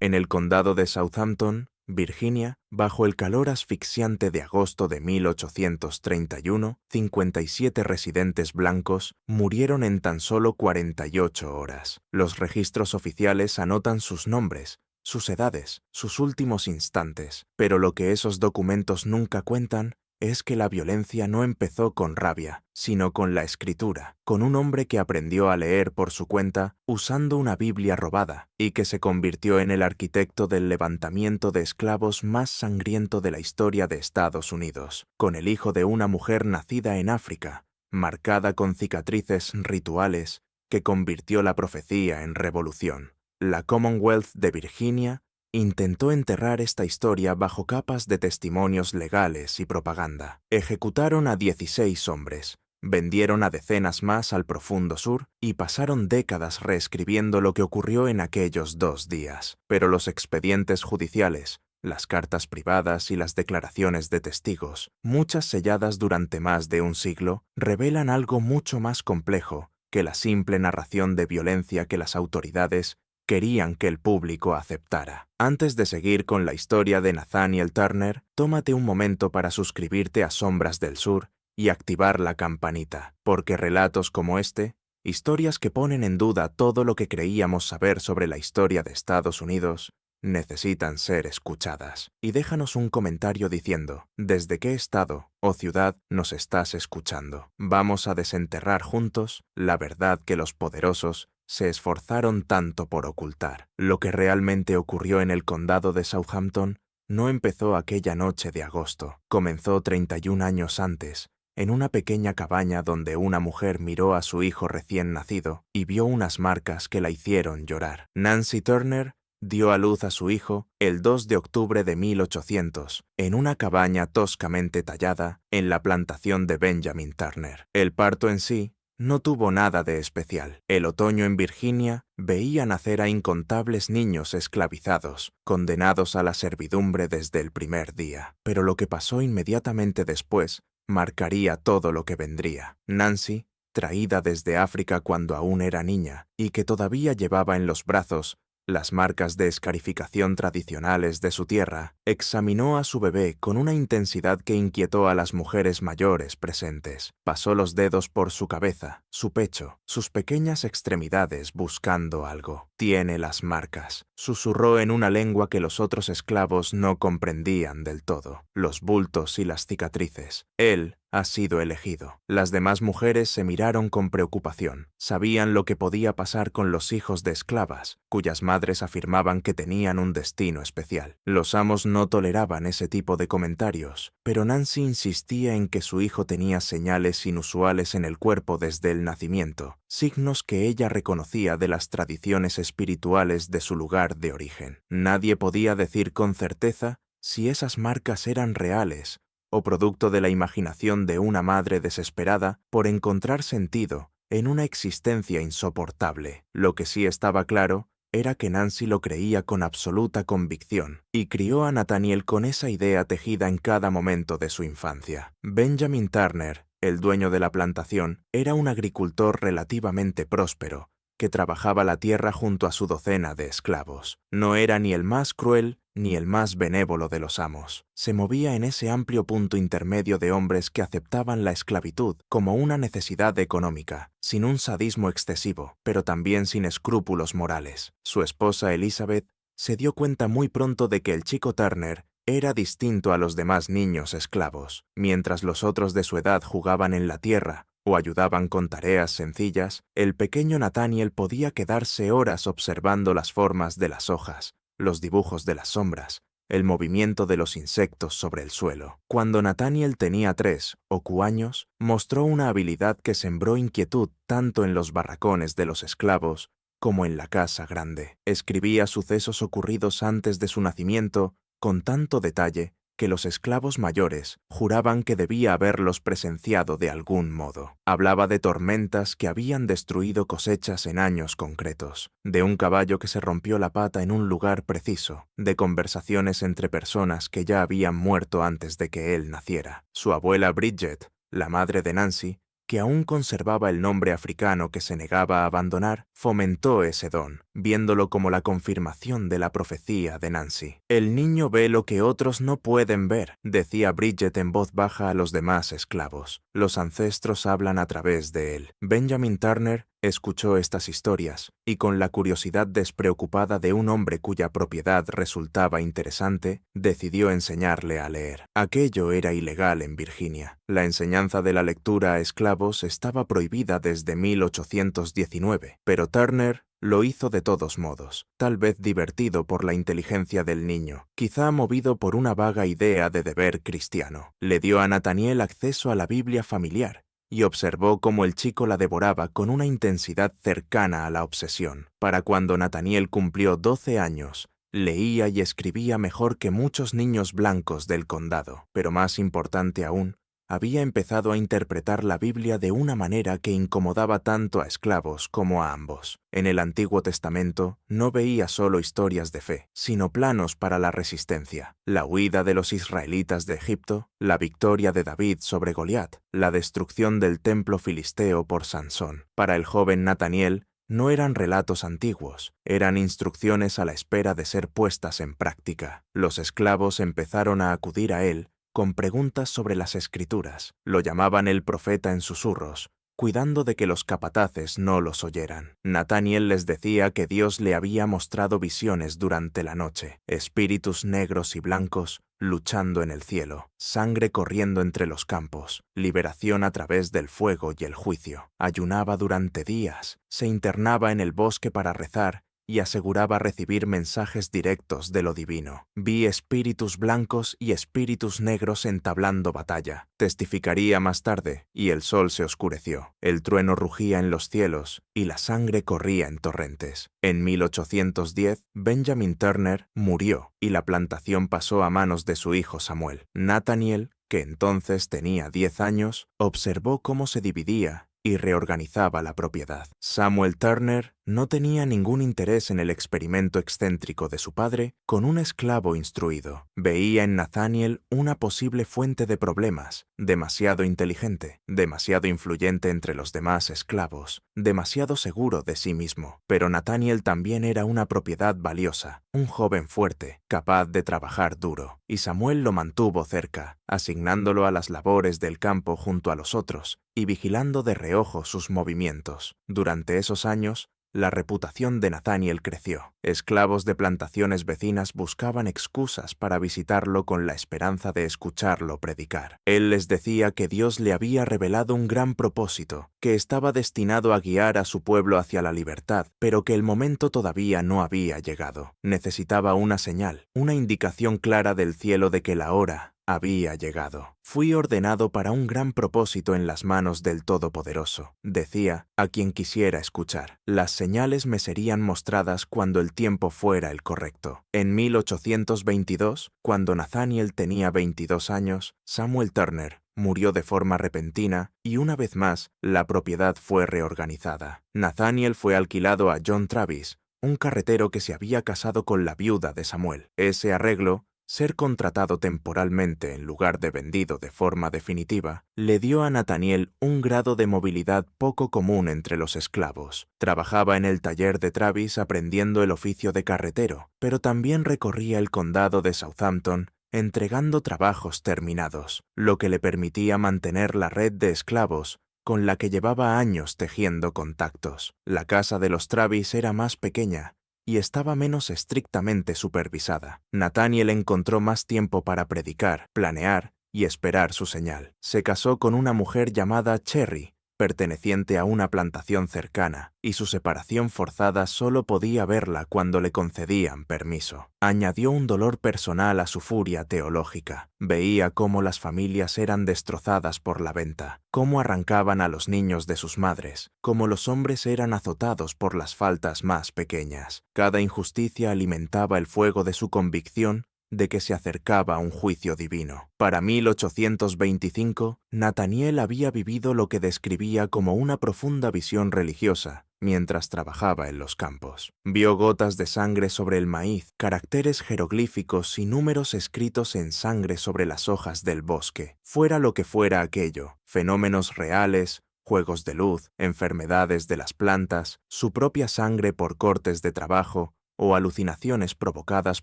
En el condado de Southampton, Virginia, bajo el calor asfixiante de agosto de 1831, 57 residentes blancos murieron en tan solo 48 horas. Los registros oficiales anotan sus nombres, sus edades, sus últimos instantes, pero lo que esos documentos nunca cuentan es que la violencia no empezó con rabia, sino con la escritura, con un hombre que aprendió a leer por su cuenta usando una Biblia robada y que se convirtió en el arquitecto del levantamiento de esclavos más sangriento de la historia de Estados Unidos, con el hijo de una mujer nacida en África, marcada con cicatrices rituales, que convirtió la profecía en revolución. La Commonwealth de Virginia intentó enterrar esta historia bajo capas de testimonios legales y propaganda. Ejecutaron a 16 hombres, vendieron a decenas más al profundo sur y pasaron décadas reescribiendo lo que ocurrió en aquellos 2 días. Pero los expedientes judiciales, las cartas privadas y las declaraciones de testigos, muchas selladas durante más de un siglo, revelan algo mucho más complejo que la simple narración de violencia que las autoridades querían que el público aceptara. Antes de seguir con la historia de Nathaniel Turner, tómate un momento para suscribirte a Sombras del Sur y activar la campanita, porque relatos como este, historias que ponen en duda todo lo que creíamos saber sobre la historia de Estados Unidos, necesitan ser escuchadas. Y déjanos un comentario diciendo desde qué estado o ciudad nos estás escuchando. Vamos a desenterrar juntos la verdad que los poderosos se esforzaron tanto por ocultar. Lo que realmente ocurrió en el condado de Southampton no empezó aquella noche de agosto. Comenzó 31 años antes, en una pequeña cabaña donde una mujer miró a su hijo recién nacido y vio unas marcas que la hicieron llorar. Nancy Turner dio a luz a su hijo el 2 de octubre de 1800, en una cabaña toscamente tallada en la plantación de Benjamin Turner. El parto en sí no tuvo nada de especial. El otoño en Virginia veía nacer a incontables niños esclavizados, condenados a la servidumbre desde el primer día. Pero lo que pasó inmediatamente después marcaría todo lo que vendría. Nancy, traída desde África cuando aún era niña y que todavía llevaba en los brazos las marcas de escarificación tradicionales de su tierra, examinó a su bebé con una intensidad que inquietó a las mujeres mayores presentes. Pasó los dedos por su cabeza, su pecho, sus pequeñas extremidades buscando algo. «Tiene las marcas», susurró en una lengua que los otros esclavos no comprendían del todo. Los bultos y las cicatrices. Él ha sido elegido. Las demás mujeres se miraron con preocupación. Sabían lo que podía pasar con los hijos de esclavas, cuyas madres afirmaban que tenían un destino especial. Los amos no toleraban ese tipo de comentarios, pero Nancy insistía en que su hijo tenía señales inusuales en el cuerpo desde el nacimiento, signos que ella reconocía de las tradiciones espirituales de su lugar de origen. Nadie podía decir con certeza si esas marcas eran reales o producto de la imaginación de una madre desesperada por encontrar sentido en una existencia insoportable. Lo que sí estaba claro era que Nancy lo creía con absoluta convicción y crió a Nathaniel con esa idea tejida en cada momento de su infancia. Benjamin Turner, el dueño de la plantación, era un agricultor relativamente próspero que trabajaba la tierra junto a su docena de esclavos. No era ni el más cruel ni el más benévolo de los amos. Se movía en ese amplio punto intermedio de hombres que aceptaban la esclavitud como una necesidad económica, sin un sadismo excesivo, pero también sin escrúpulos morales. Su esposa Elizabeth se dio cuenta muy pronto de que el chico Turner era distinto a los demás niños esclavos. Mientras los otros de su edad jugaban en la tierra o ayudaban con tareas sencillas, el pequeño Nathaniel podía quedarse horas observando las formas de las hojas, los dibujos de las sombras, el movimiento de los insectos sobre el suelo. Cuando Nathaniel tenía 3 o 4 años, mostró una habilidad que sembró inquietud tanto en los barracones de los esclavos como en la casa grande. Escribía sucesos ocurridos antes de su nacimiento con tanto detalle que los esclavos mayores juraban que debía haberlos presenciado de algún modo. Hablaba de tormentas que habían destruido cosechas en años concretos, de un caballo que se rompió la pata en un lugar preciso, de conversaciones entre personas que ya habían muerto antes de que él naciera. Su abuela Bridget, la madre de Nancy, que aún conservaba el nombre africano que se negaba a abandonar, fomentó ese don. viéndolo como la confirmación de la profecía de Nancy. «El niño ve lo que otros no pueden ver», decía Bridget en voz baja a los demás esclavos. «Los ancestros hablan a través de él». Benjamin Turner escuchó estas historias y, con la curiosidad despreocupada de un hombre cuya propiedad resultaba interesante, decidió enseñarle a leer. Aquello era ilegal en Virginia. La enseñanza de la lectura a esclavos estaba prohibida desde 1819, pero Turner lo hizo de todos modos, tal vez divertido por la inteligencia del niño, quizá movido por una vaga idea de deber cristiano. Le dio a Nathaniel acceso a la Biblia familiar y observó cómo el chico la devoraba con una intensidad cercana a la obsesión. Para cuando Nathaniel cumplió 12 años, leía y escribía mejor que muchos niños blancos del condado, pero más importante aún, había empezado a interpretar la Biblia de una manera que incomodaba tanto a esclavos como a ambos. En el Antiguo Testamento no veía solo historias de fe, sino planos para la resistencia: la huida de los israelitas de Egipto, la victoria de David sobre Goliat, la destrucción del templo filisteo por Sansón. Para el joven Nathaniel, no eran relatos antiguos, eran instrucciones a la espera de ser puestas en práctica. Los esclavos empezaron a acudir a él con preguntas sobre las Escrituras. Lo llamaban el profeta en susurros, cuidando de que los capataces no los oyeran. Nathaniel les decía que Dios le había mostrado visiones durante la noche, espíritus negros y blancos luchando en el cielo, sangre corriendo entre los campos, liberación a través del fuego y el juicio. Ayunaba durante días, se internaba en el bosque para rezar y aseguraba recibir mensajes directos de lo divino. «Vi espíritus blancos y espíritus negros entablando batalla», testificaría más tarde, y el sol se oscureció. El trueno rugía en los cielos y la sangre corría en torrentes. En 1810, Benjamin Turner murió y la plantación pasó a manos de su hijo Samuel. Nathaniel, que entonces tenía 10 años, observó cómo se dividía y reorganizaba la propiedad. Samuel Turner no tenía ningún interés en el experimento excéntrico de su padre con un esclavo instruido. Veía en Nathaniel una posible fuente de problemas, demasiado inteligente, demasiado influyente entre los demás esclavos, demasiado seguro de sí mismo. Pero Nathaniel también era una propiedad valiosa, un joven fuerte, capaz de trabajar duro, y Samuel lo mantuvo cerca, asignándolo a las labores del campo junto a los otros y vigilando de reojo sus movimientos. Durante esos años, la reputación de Nathaniel creció. Esclavos de plantaciones vecinas buscaban excusas para visitarlo con la esperanza de escucharlo predicar. Él les decía que Dios le había revelado un gran propósito, que estaba destinado a guiar a su pueblo hacia la libertad, pero que el momento todavía no había llegado. Necesitaba una señal, una indicación clara del cielo de que la hora había llegado. «Fui ordenado para un gran propósito en las manos del Todopoderoso», decía a quien quisiera escuchar. «Las señales me serían mostradas cuando el tiempo fuera el correcto». En 1822, cuando Nathaniel tenía 22 años, Samuel Turner murió de forma repentina y una vez más la propiedad fue reorganizada. Nathaniel fue alquilado a John Travis, un carretero que se había casado con la viuda de Samuel. Ese arreglo, ser contratado temporalmente en lugar de vendido de forma definitiva, le dio a Nathaniel un grado de movilidad poco común entre los esclavos. Trabajaba en el taller de Travis aprendiendo el oficio de carretero, pero también recorría el condado de Southampton entregando trabajos terminados, lo que le permitía mantener la red de esclavos con la que llevaba años tejiendo contactos. La casa de los Travis era más pequeña y estaba menos estrictamente supervisada. Nathaniel encontró más tiempo para predicar, planear y esperar su señal. Se casó con una mujer llamada Cherry, perteneciente a una plantación cercana, y su separación forzada solo podía verla cuando le concedían permiso. Añadió un dolor personal a su furia teológica. Veía cómo las familias eran destrozadas por la venta, cómo arrancaban a los niños de sus madres, cómo los hombres eran azotados por las faltas más pequeñas. Cada injusticia alimentaba el fuego de su convicción de que se acercaba un juicio divino. Para 1825, Nathaniel había vivido lo que describía como una profunda visión religiosa mientras trabajaba en los campos. Vio gotas de sangre sobre el maíz, caracteres jeroglíficos y números escritos en sangre sobre las hojas del bosque. Fuera lo que fuera aquello, fenómenos reales juegos de luz, enfermedades de las plantas, su propia sangre por cortes de trabajo o alucinaciones provocadas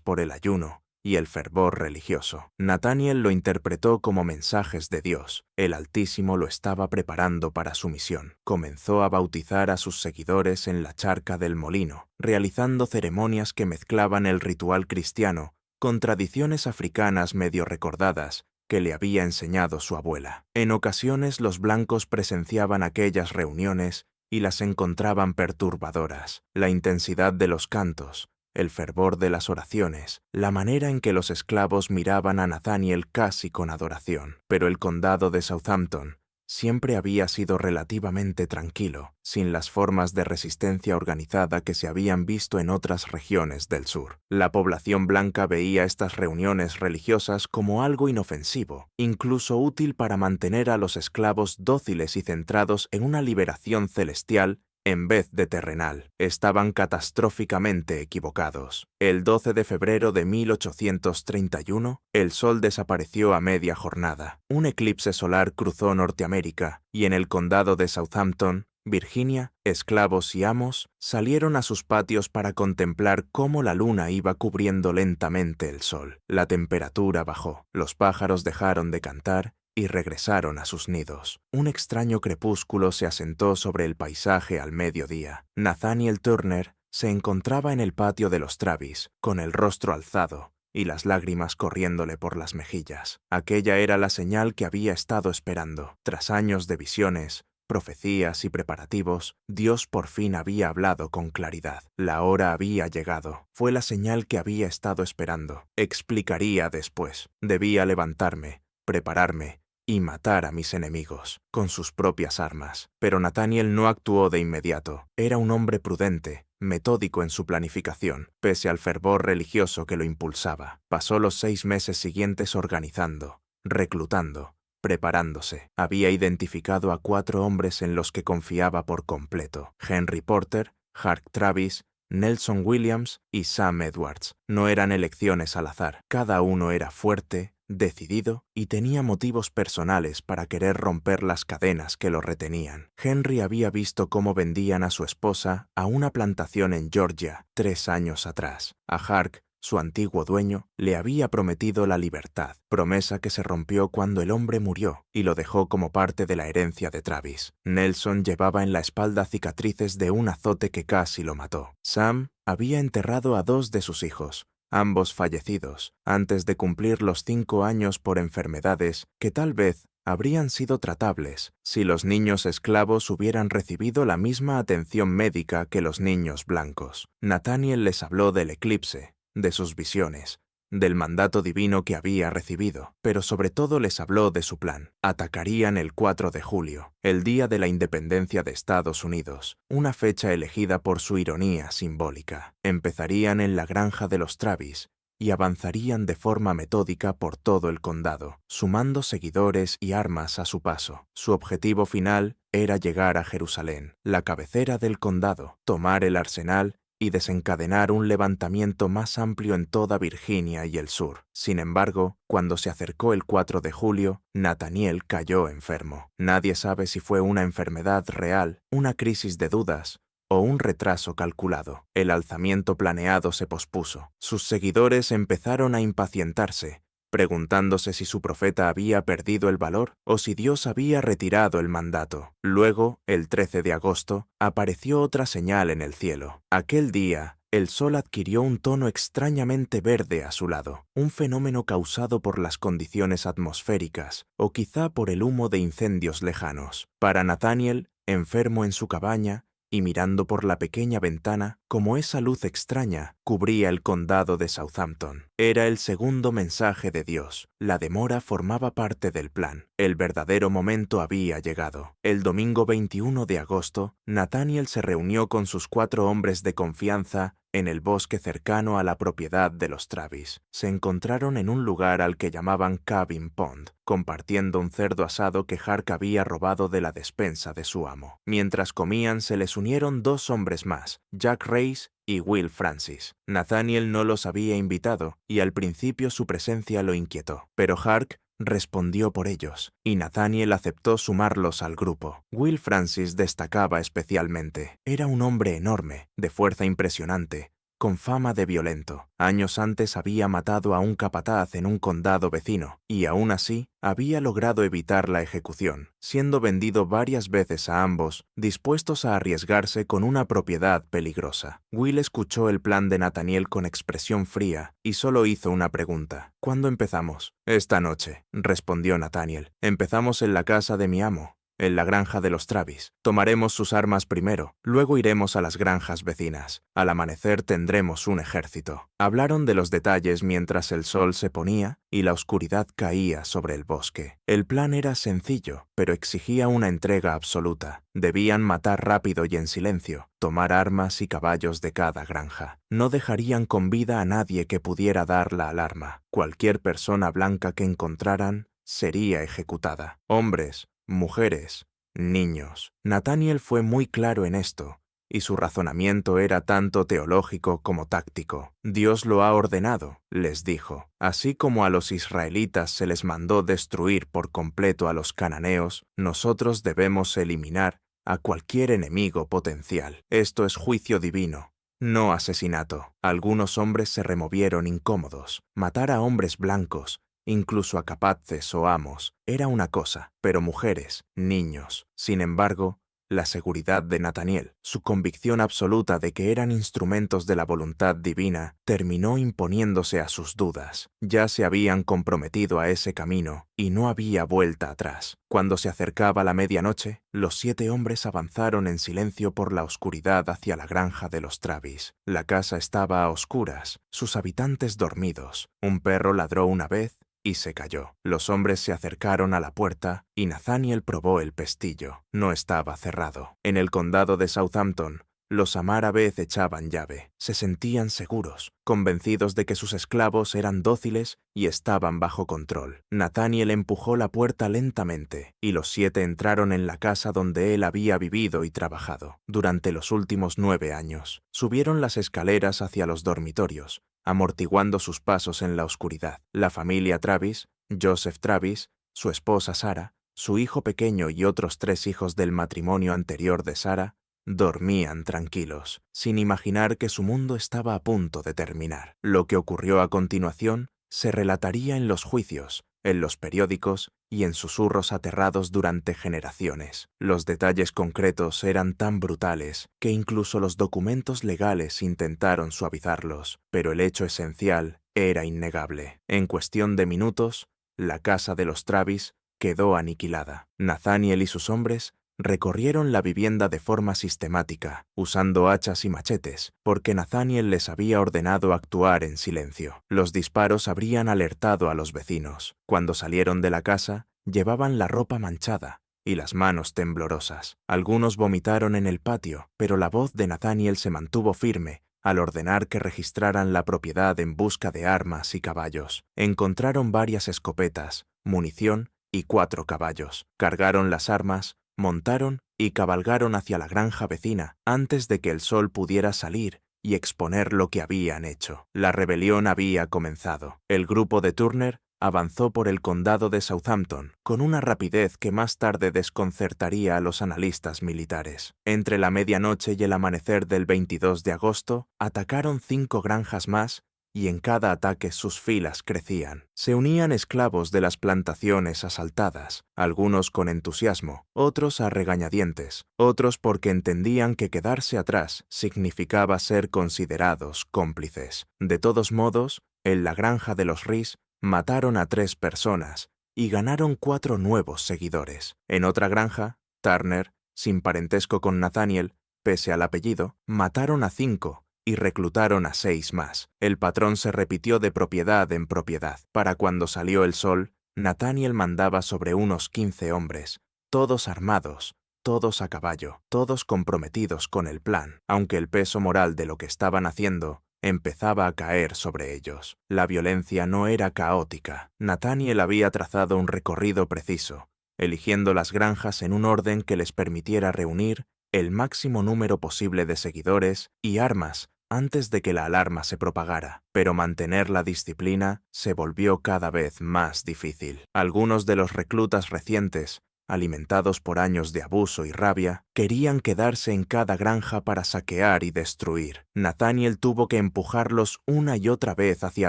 por el ayuno y el fervor religioso. Nathaniel lo interpretó como mensajes de Dios. El Altísimo lo estaba preparando para su misión. Comenzó a bautizar a sus seguidores en la charca del molino, realizando ceremonias que mezclaban el ritual cristiano con tradiciones africanas medio recordadas que le había enseñado su abuela. En ocasiones los blancos presenciaban aquellas reuniones y las encontraban perturbadoras. La intensidad de los cantos, el fervor de las oraciones, la manera en que los esclavos miraban a Nathaniel casi con adoración. Pero el condado de Southampton siempre había sido relativamente tranquilo, sin las formas de resistencia organizada que se habían visto en otras regiones del sur. La población blanca veía estas reuniones religiosas como algo inofensivo, incluso útil para mantener a los esclavos dóciles y centrados en una liberación celestial en vez de terrenal. Estaban catastróficamente equivocados. El 12 de febrero de 1831, el sol desapareció a media jornada. Un eclipse solar cruzó Norteamérica y en el condado de Southampton, Virginia, esclavos y amos salieron a sus patios para contemplar cómo la luna iba cubriendo lentamente el sol. La temperatura bajó, los pájaros dejaron de cantar y regresaron a sus nidos. Un extraño crepúsculo se asentó sobre el paisaje al mediodía. Nathaniel Turner se encontraba en el patio de los Travis, con el rostro alzado y las lágrimas corriéndole por las mejillas. Aquella era la señal que había estado esperando. Tras años de visiones, profecías y preparativos, Dios por fin había hablado con claridad. La hora había llegado. Fue la señal que había estado esperando. Explicaría después. Debía levantarme, prepararme y matar a mis enemigos con sus propias armas. Pero Nathaniel no actuó de inmediato. Era un hombre prudente, metódico en su planificación, pese al fervor religioso que lo impulsaba. Pasó los 6 meses siguientes organizando, reclutando, preparándose. Había identificado a 4 hombres en los que confiaba por completo: Henry Porter, Hark Travis, Nelson Williams y Sam Edwards. No eran elecciones al azar. Cada uno era fuerte, decidido y tenía motivos personales para querer romper las cadenas que lo retenían. Henry había visto cómo vendían a su esposa a una plantación en Georgia 3 años atrás. A Hark, su antiguo dueño, le había prometido la libertad, promesa que se rompió cuando el hombre murió y lo dejó como parte de la herencia de Travis. Nelson llevaba en la espalda cicatrices de un azote que casi lo mató. Sam había enterrado a 2 de sus hijos, ambos fallecidos, antes de cumplir los 5 años por enfermedades que tal vez habrían sido tratables si los niños esclavos hubieran recibido la misma atención médica que los niños blancos. Nathaniel les habló del eclipse, de sus visiones, del mandato divino que había recibido, pero sobre todo les habló de su plan. Atacarían el 4 de julio, el día de la independencia de Estados Unidos, una fecha elegida por su ironía simbólica. Empezarían en la granja de los Travis y avanzarían de forma metódica por todo el condado, sumando seguidores y armas a su paso. Su objetivo final era llegar a Jerusalén, la cabecera del condado, tomar el arsenal y desencadenar un levantamiento más amplio en toda Virginia y el sur. Sin embargo, cuando se acercó el 4 de julio, Nathaniel cayó enfermo. Nadie sabe si fue una enfermedad real, una crisis de dudas o un retraso calculado. El alzamiento planeado se pospuso. Sus seguidores empezaron a impacientarse, preguntándose si su profeta había perdido el valor o si Dios había retirado el mandato. Luego, el 13 de agosto, apareció otra señal en el cielo. Aquel día, el sol adquirió un tono extrañamente verde azulado, un fenómeno causado por las condiciones atmosféricas o quizá por el humo de incendios lejanos. Para Nathaniel, enfermo en su cabaña, y mirando por la pequeña ventana, como esa luz extraña cubría el condado de Southampton. Era el segundo mensaje de Dios. La demora formaba parte del plan. El verdadero momento había llegado. El domingo 21 de agosto, Nathaniel se reunió con sus 4 hombres de confianza en el bosque cercano a la propiedad de los Travis. Se encontraron en un lugar al que llamaban Cabin Pond, compartiendo un cerdo asado que Hark había robado de la despensa de su amo. Mientras comían se les unieron 2 hombres más, Jack Reis y Will Francis. Nathaniel no los había invitado y al principio su presencia lo inquietó, pero Hark respondió por ellos, y Nathaniel aceptó sumarlos al grupo. Will Francis destacaba especialmente. Era un hombre enorme, de fuerza impresionante, con fama de violento. Años antes había matado a un capataz en un condado vecino, y aún así había logrado evitar la ejecución, siendo vendido varias veces a ambos, dispuestos a arriesgarse con una propiedad peligrosa. Will escuchó el plan de Nathaniel con expresión fría y solo hizo una pregunta. ¿Cuándo empezamos? Esta noche, respondió Nathaniel. Empezamos en la casa de mi amo, en la granja de los Travis. Tomaremos sus armas primero, luego iremos a las granjas vecinas. Al amanecer tendremos un ejército. Hablaron de los detalles mientras el sol se ponía y la oscuridad caía sobre el bosque. El plan era sencillo, pero exigía una entrega absoluta. Debían matar rápido y en silencio, tomar armas y caballos de cada granja. No dejarían con vida a nadie que pudiera dar la alarma. Cualquier persona blanca que encontraran sería ejecutada. Hombres, mujeres, niños. Nathaniel fue muy claro en esto, y su razonamiento era tanto teológico como táctico. Dios lo ha ordenado, les dijo. Así como a los israelitas se les mandó destruir por completo a los cananeos, nosotros debemos eliminar a cualquier enemigo potencial. Esto es juicio divino, no asesinato. Algunos hombres se removieron incómodos. Matar a hombres blancos, incluso a capaces o amos, era una cosa, pero mujeres, niños. Sin embargo, la seguridad de Nathaniel, su convicción absoluta de que eran instrumentos de la voluntad divina, terminó imponiéndose a sus dudas. Ya se habían comprometido a ese camino y no había vuelta atrás. Cuando se acercaba la medianoche, los 7 hombres avanzaron en silencio por la oscuridad hacia la granja de los Travis. La casa estaba a oscuras, sus habitantes dormidos. Un perro ladró una vez y se cayó. Los hombres se acercaron a la puerta y Nathaniel probó el pestillo. No estaba cerrado. En el condado de Southampton, los Amarabeth echaban llave. Se sentían seguros, convencidos de que sus esclavos eran dóciles y estaban bajo control. Nathaniel empujó la puerta lentamente y los 7 entraron en la casa donde él había vivido y trabajado durante los últimos 9 años. Subieron las escaleras hacia los dormitorios, amortiguando sus pasos en la oscuridad. La familia Travis, Joseph Travis, su esposa Sarah, su hijo pequeño y otros 3 hijos del matrimonio anterior de Sarah, dormían tranquilos, sin imaginar que su mundo estaba a punto de terminar. Lo que ocurrió a continuación se relataría en los juicios, en los periódicos y en susurros aterrados durante generaciones. Los detalles concretos eran tan brutales que incluso los documentos legales intentaron suavizarlos, pero el hecho esencial era innegable. En cuestión de minutos, la casa de los Travis quedó aniquilada. Nathaniel y sus hombres recorrieron la vivienda de forma sistemática, usando hachas y machetes, porque Nathaniel les había ordenado actuar en silencio. Los disparos habrían alertado a los vecinos. Cuando salieron de la casa, llevaban la ropa manchada y las manos temblorosas. Algunos vomitaron en el patio, pero la voz de Nathaniel se mantuvo firme al ordenar que registraran la propiedad en busca de armas y caballos. Encontraron varias escopetas, munición y 4 caballos. Cargaron las armas, montaron y cabalgaron hacia la granja vecina antes de que el sol pudiera salir y exponer lo que habían hecho. La rebelión había comenzado. El grupo de Turner avanzó por el condado de Southampton con una rapidez que más tarde desconcertaría a los analistas militares. Entre la medianoche y el amanecer del 22 de agosto, atacaron 5 granjas más y en cada ataque sus filas crecían. Se unían esclavos de las plantaciones asaltadas, algunos con entusiasmo, otros a regañadientes, otros porque entendían que quedarse atrás significaba ser considerados cómplices. De todos modos, en la granja de los Rees mataron a 3 personas y ganaron 4 nuevos seguidores. En otra granja, Turner, sin parentesco con Nathaniel, pese al apellido, mataron a 5 y reclutaron a 6 más. El patrón se repitió de propiedad en propiedad. Para cuando salió el sol, Nathaniel mandaba sobre unos 15 hombres, todos armados, todos a caballo, todos comprometidos con el plan, aunque el peso moral de lo que estaban haciendo empezaba a caer sobre ellos. La violencia no era caótica. Nathaniel había trazado un recorrido preciso, eligiendo las granjas en un orden que les permitiera reunir el máximo número posible de seguidores y armas antes de que la alarma se propagara, pero mantener la disciplina se volvió cada vez más difícil. Algunos de los reclutas recientes, alimentados por años de abuso y rabia, querían quedarse en cada granja para saquear y destruir. Nathaniel tuvo que empujarlos una y otra vez hacia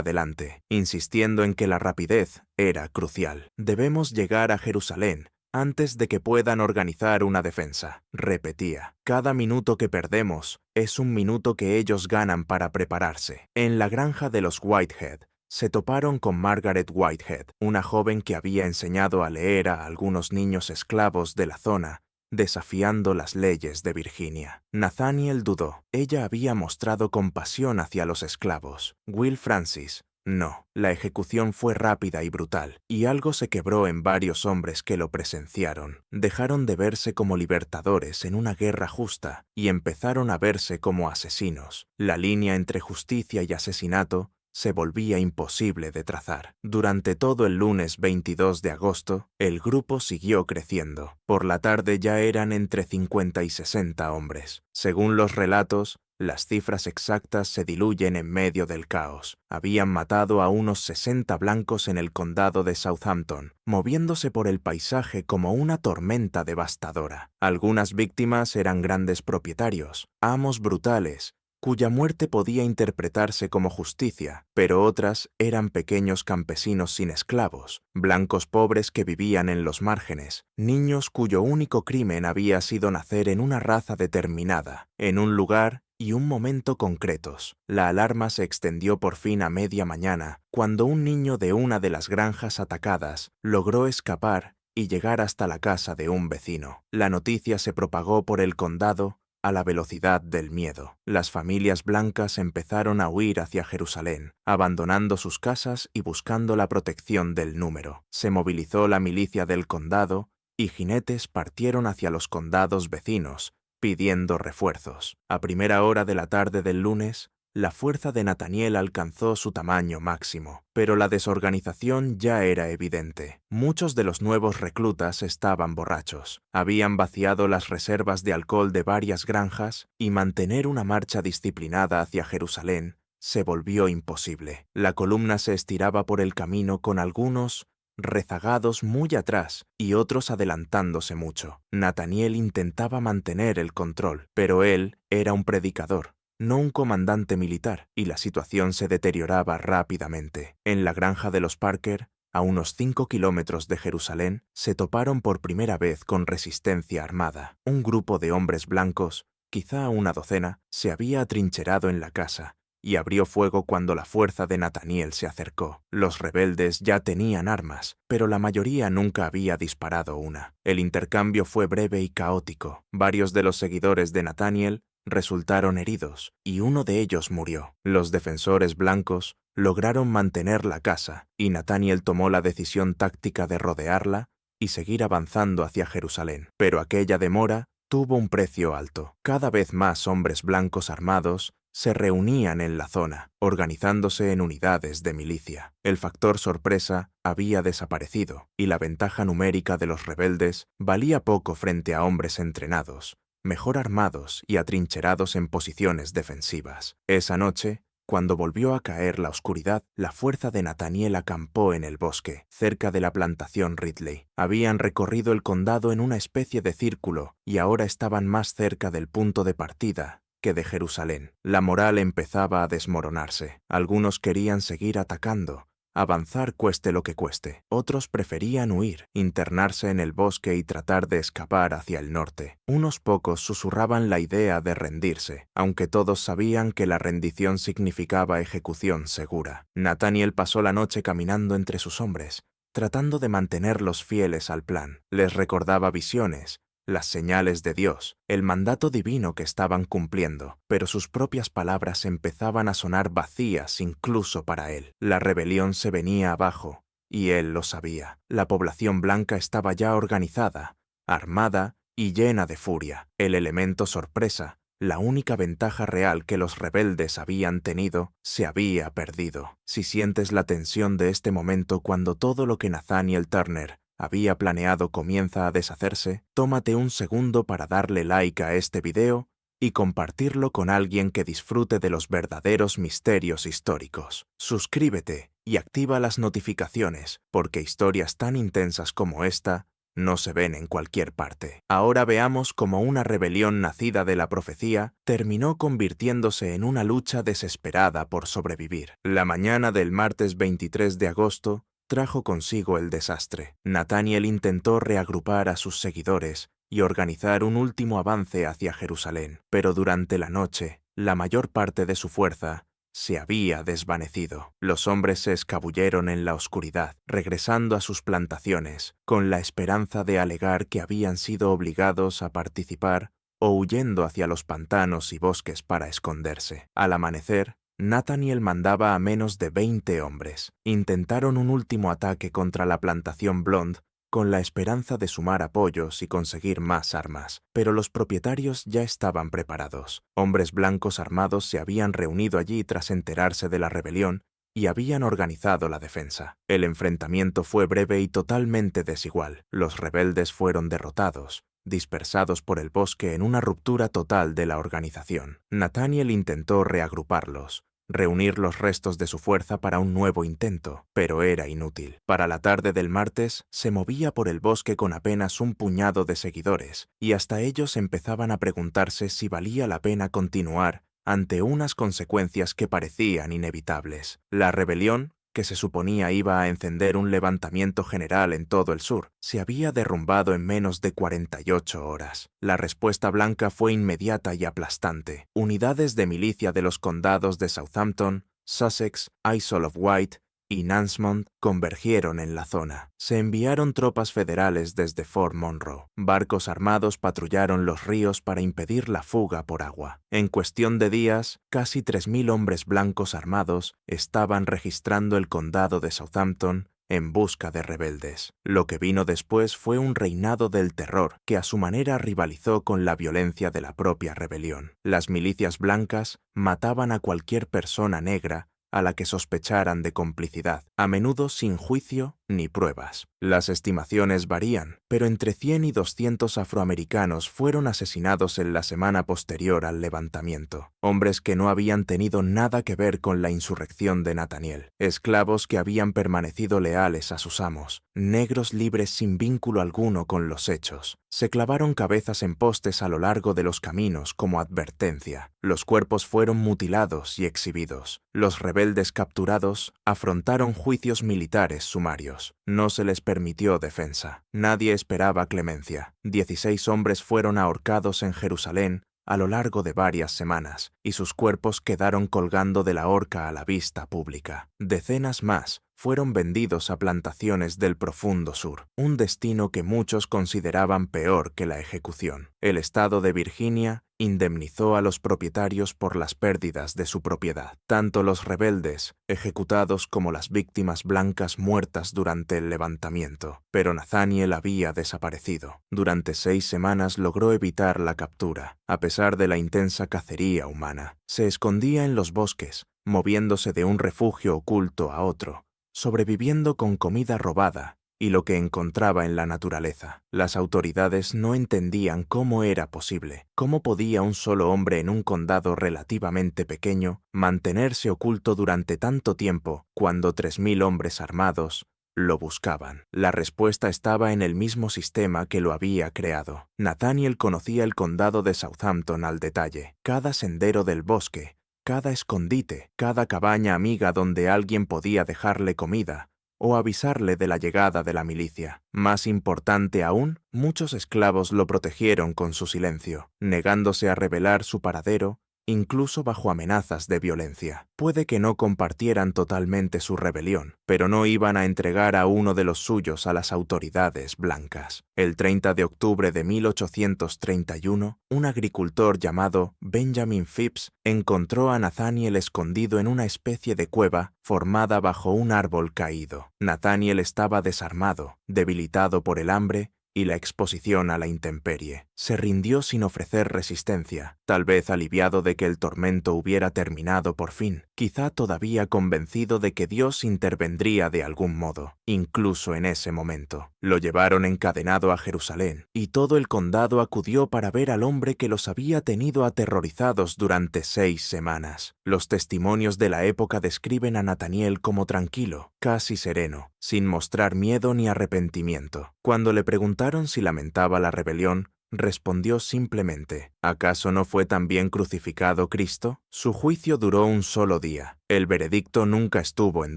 adelante, insistiendo en que la rapidez era crucial. Debemos llegar a Jerusalén antes de que puedan organizar una defensa, repetía. Cada minuto que perdemos es un minuto que ellos ganan para prepararse. En la granja de los Whitehead, se toparon con Margaret Whitehead, una joven que había enseñado a leer a algunos niños esclavos de la zona, desafiando las leyes de Virginia. Nathaniel dudó. Ella había mostrado compasión hacia los esclavos. Will Francis, no. La ejecución fue rápida y brutal, y algo se quebró en varios hombres que lo presenciaron. Dejaron de verse como libertadores en una guerra justa y empezaron a verse como asesinos. La línea entre justicia y asesinato se volvía imposible de trazar. Durante todo el lunes 22 de agosto, el grupo siguió creciendo. Por la tarde ya eran entre 50 y 60 hombres. Según los relatos, las cifras exactas se diluyen en medio del caos. Habían matado a unos 60 blancos en el condado de Southampton, moviéndose por el paisaje como una tormenta devastadora. Algunas víctimas eran grandes propietarios, amos brutales, cuya muerte podía interpretarse como justicia, pero otras eran pequeños campesinos sin esclavos, blancos pobres que vivían en los márgenes, niños cuyo único crimen había sido nacer en una raza determinada, en un lugar y un momento concretos. La alarma se extendió por fin a media mañana, cuando un niño de una de las granjas atacadas logró escapar y llegar hasta la casa de un vecino. La noticia se propagó por el condado a la velocidad del miedo. Las familias blancas empezaron a huir hacia Jerusalén, abandonando sus casas y buscando la protección del número. Se movilizó la milicia del condado y jinetes partieron hacia los condados vecinos, pidiendo refuerzos. A primera hora de la tarde del lunes, la fuerza de Nathaniel alcanzó su tamaño máximo, pero la desorganización ya era evidente. Muchos de los nuevos reclutas estaban borrachos, habían vaciado las reservas de alcohol de varias granjas y mantener una marcha disciplinada hacia Jerusalén se volvió imposible. La columna se estiraba por el camino con algunos rezagados muy atrás y otros adelantándose mucho. Nathaniel intentaba mantener el control, pero él era un predicador, no un comandante militar, y la situación se deterioraba rápidamente. En la granja de los Parker, a unos 5 kilómetros de Jerusalén, se toparon por primera vez con resistencia armada. Un grupo de hombres blancos, quizá una docena, se había atrincherado en la casa y abrió fuego cuando la fuerza de Nathaniel se acercó. Los rebeldes ya tenían armas, pero la mayoría nunca había disparado una. El intercambio fue breve y caótico. Varios de los seguidores de Nathaniel resultaron heridos, y uno de ellos murió. Los defensores blancos lograron mantener la casa, y Nathaniel tomó la decisión táctica de rodearla y seguir avanzando hacia Jerusalén. Pero aquella demora tuvo un precio alto. Cada vez más hombres blancos armados se reunían en la zona, organizándose en unidades de milicia. El factor sorpresa había desaparecido, y la ventaja numérica de los rebeldes valía poco frente a hombres entrenados, mejor armados y atrincherados en posiciones defensivas. Esa noche, cuando volvió a caer la oscuridad, la fuerza de Nathaniel acampó en el bosque, cerca de la plantación Ridley. Habían recorrido el condado en una especie de círculo y ahora estaban más cerca del punto de partida que de Jerusalén. La moral empezaba a desmoronarse. Algunos querían seguir atacando, avanzar cueste lo que cueste. Otros preferían huir, internarse en el bosque y tratar de escapar hacia el norte. Unos pocos susurraban la idea de rendirse, aunque todos sabían que la rendición significaba ejecución segura. Nathaniel pasó la noche caminando entre sus hombres, tratando de mantenerlos fieles al plan. Les recordaba visiones, las señales de Dios, el mandato divino que estaban cumpliendo, pero sus propias palabras empezaban a sonar vacías incluso para él. La rebelión se venía abajo, y él lo sabía. La población blanca estaba ya organizada, armada y llena de furia. El elemento sorpresa, la única ventaja real que los rebeldes habían tenido, se había perdido. Si sientes la tensión de este momento cuando todo lo que Nathaniel Turner había planeado comienza a deshacerse, tómate un segundo para darle like a este video y compartirlo con alguien que disfrute de los verdaderos misterios históricos. Suscríbete y activa las notificaciones, porque historias tan intensas como esta no se ven en cualquier parte. Ahora veamos cómo una rebelión nacida de la profecía terminó convirtiéndose en una lucha desesperada por sobrevivir. La mañana del martes 23 de agosto trajo consigo el desastre. Nathaniel intentó reagrupar a sus seguidores y organizar un último avance hacia Jerusalén, pero durante la noche, la mayor parte de su fuerza se había desvanecido. Los hombres se escabulleron en la oscuridad, regresando a sus plantaciones, con la esperanza de alegar que habían sido obligados a participar o huyendo hacia los pantanos y bosques para esconderse. Al amanecer, Nathaniel mandaba a menos de 20 hombres. Intentaron un último ataque contra la plantación Blonde con la esperanza de sumar apoyos y conseguir más armas, pero los propietarios ya estaban preparados. Hombres blancos armados se habían reunido allí tras enterarse de la rebelión y habían organizado la defensa. El enfrentamiento fue breve y totalmente desigual. Los rebeldes fueron derrotados, dispersados por el bosque en una ruptura total de la organización. Nathaniel intentó reagruparlos, reunir los restos de su fuerza para un nuevo intento, pero era inútil. Para la tarde del martes, se movía por el bosque con apenas un puñado de seguidores, y hasta ellos empezaban a preguntarse si valía la pena continuar ante unas consecuencias que parecían inevitables. La rebelión, que se suponía iba a encender un levantamiento general en todo el sur, se había derrumbado en menos de 48 horas. La respuesta blanca fue inmediata y aplastante. Unidades de milicia de los condados de Southampton, Sussex, Isle of Wight y Nansemond convergieron en la zona. Se enviaron tropas federales desde Fort Monroe. Barcos armados patrullaron los ríos para impedir la fuga por agua. En cuestión de días, casi 3.000 hombres blancos armados estaban registrando el condado de Southampton en busca de rebeldes. Lo que vino después fue un reinado del terror que a su manera rivalizó con la violencia de la propia rebelión. Las milicias blancas mataban a cualquier persona negra a la que sospecharan de complicidad, a menudo sin juicio ni pruebas. Las estimaciones varían, pero entre 100 y 200 afroamericanos fueron asesinados en la semana posterior al levantamiento. Hombres que no habían tenido nada que ver con la insurrección de Nathaniel, esclavos que habían permanecido leales a sus amos, negros libres sin vínculo alguno con los hechos. Se clavaron cabezas en postes a lo largo de los caminos como advertencia. Los cuerpos fueron mutilados y exhibidos. Los rebeldes capturados afrontaron juicios militares sumarios. No se les permitió defensa. Nadie esperaba clemencia. 16 hombres fueron ahorcados en Jerusalén a lo largo de varias semanas, y sus cuerpos quedaron colgando de la horca a la vista pública. Decenas más fueron vendidos a plantaciones del profundo sur, un destino que muchos consideraban peor que la ejecución. El estado de Virginia indemnizó a los propietarios por las pérdidas de su propiedad. Tanto los rebeldes ejecutados como las víctimas blancas muertas durante el levantamiento. Pero Nathaniel había desaparecido. Durante 6 semanas logró evitar la captura, a pesar de la intensa cacería humana. Se escondía en los bosques, moviéndose de un refugio oculto a otro, sobreviviendo con comida robada y lo que encontraba en la naturaleza. Las autoridades no entendían cómo era posible, cómo podía un solo hombre en un condado relativamente pequeño mantenerse oculto durante tanto tiempo cuando 3.000 hombres armados lo buscaban. La respuesta estaba en el mismo sistema que lo había creado. Nathaniel conocía el condado de Southampton al detalle, cada sendero del bosque, cada escondite, cada cabaña amiga donde alguien podía dejarle comida o avisarle de la llegada de la milicia. Más importante aún, muchos esclavos lo protegieron con su silencio, negándose a revelar su paradero, incluso bajo amenazas de violencia. Puede que no compartieran totalmente su rebelión, pero no iban a entregar a uno de los suyos a las autoridades blancas. El 30 de octubre de 1831, un agricultor llamado Benjamin Phipps encontró a Nathaniel escondido en una especie de cueva formada bajo un árbol caído. Nathaniel estaba desarmado, debilitado por el hambre y la exposición a la intemperie. Se rindió sin ofrecer resistencia, tal vez aliviado de que el tormento hubiera terminado por fin, quizá todavía convencido de que Dios intervendría de algún modo, incluso en ese momento. Lo llevaron encadenado a Jerusalén, y todo el condado acudió para ver al hombre que los había tenido aterrorizados durante 6 semanas. Los testimonios de la época describen a Nataniel como tranquilo, casi sereno, sin mostrar miedo ni arrepentimiento. Cuando le preguntaron si lamentaba la rebelión, respondió simplemente: ¿acaso no fue también crucificado Cristo? Su juicio duró un solo día. El veredicto nunca estuvo en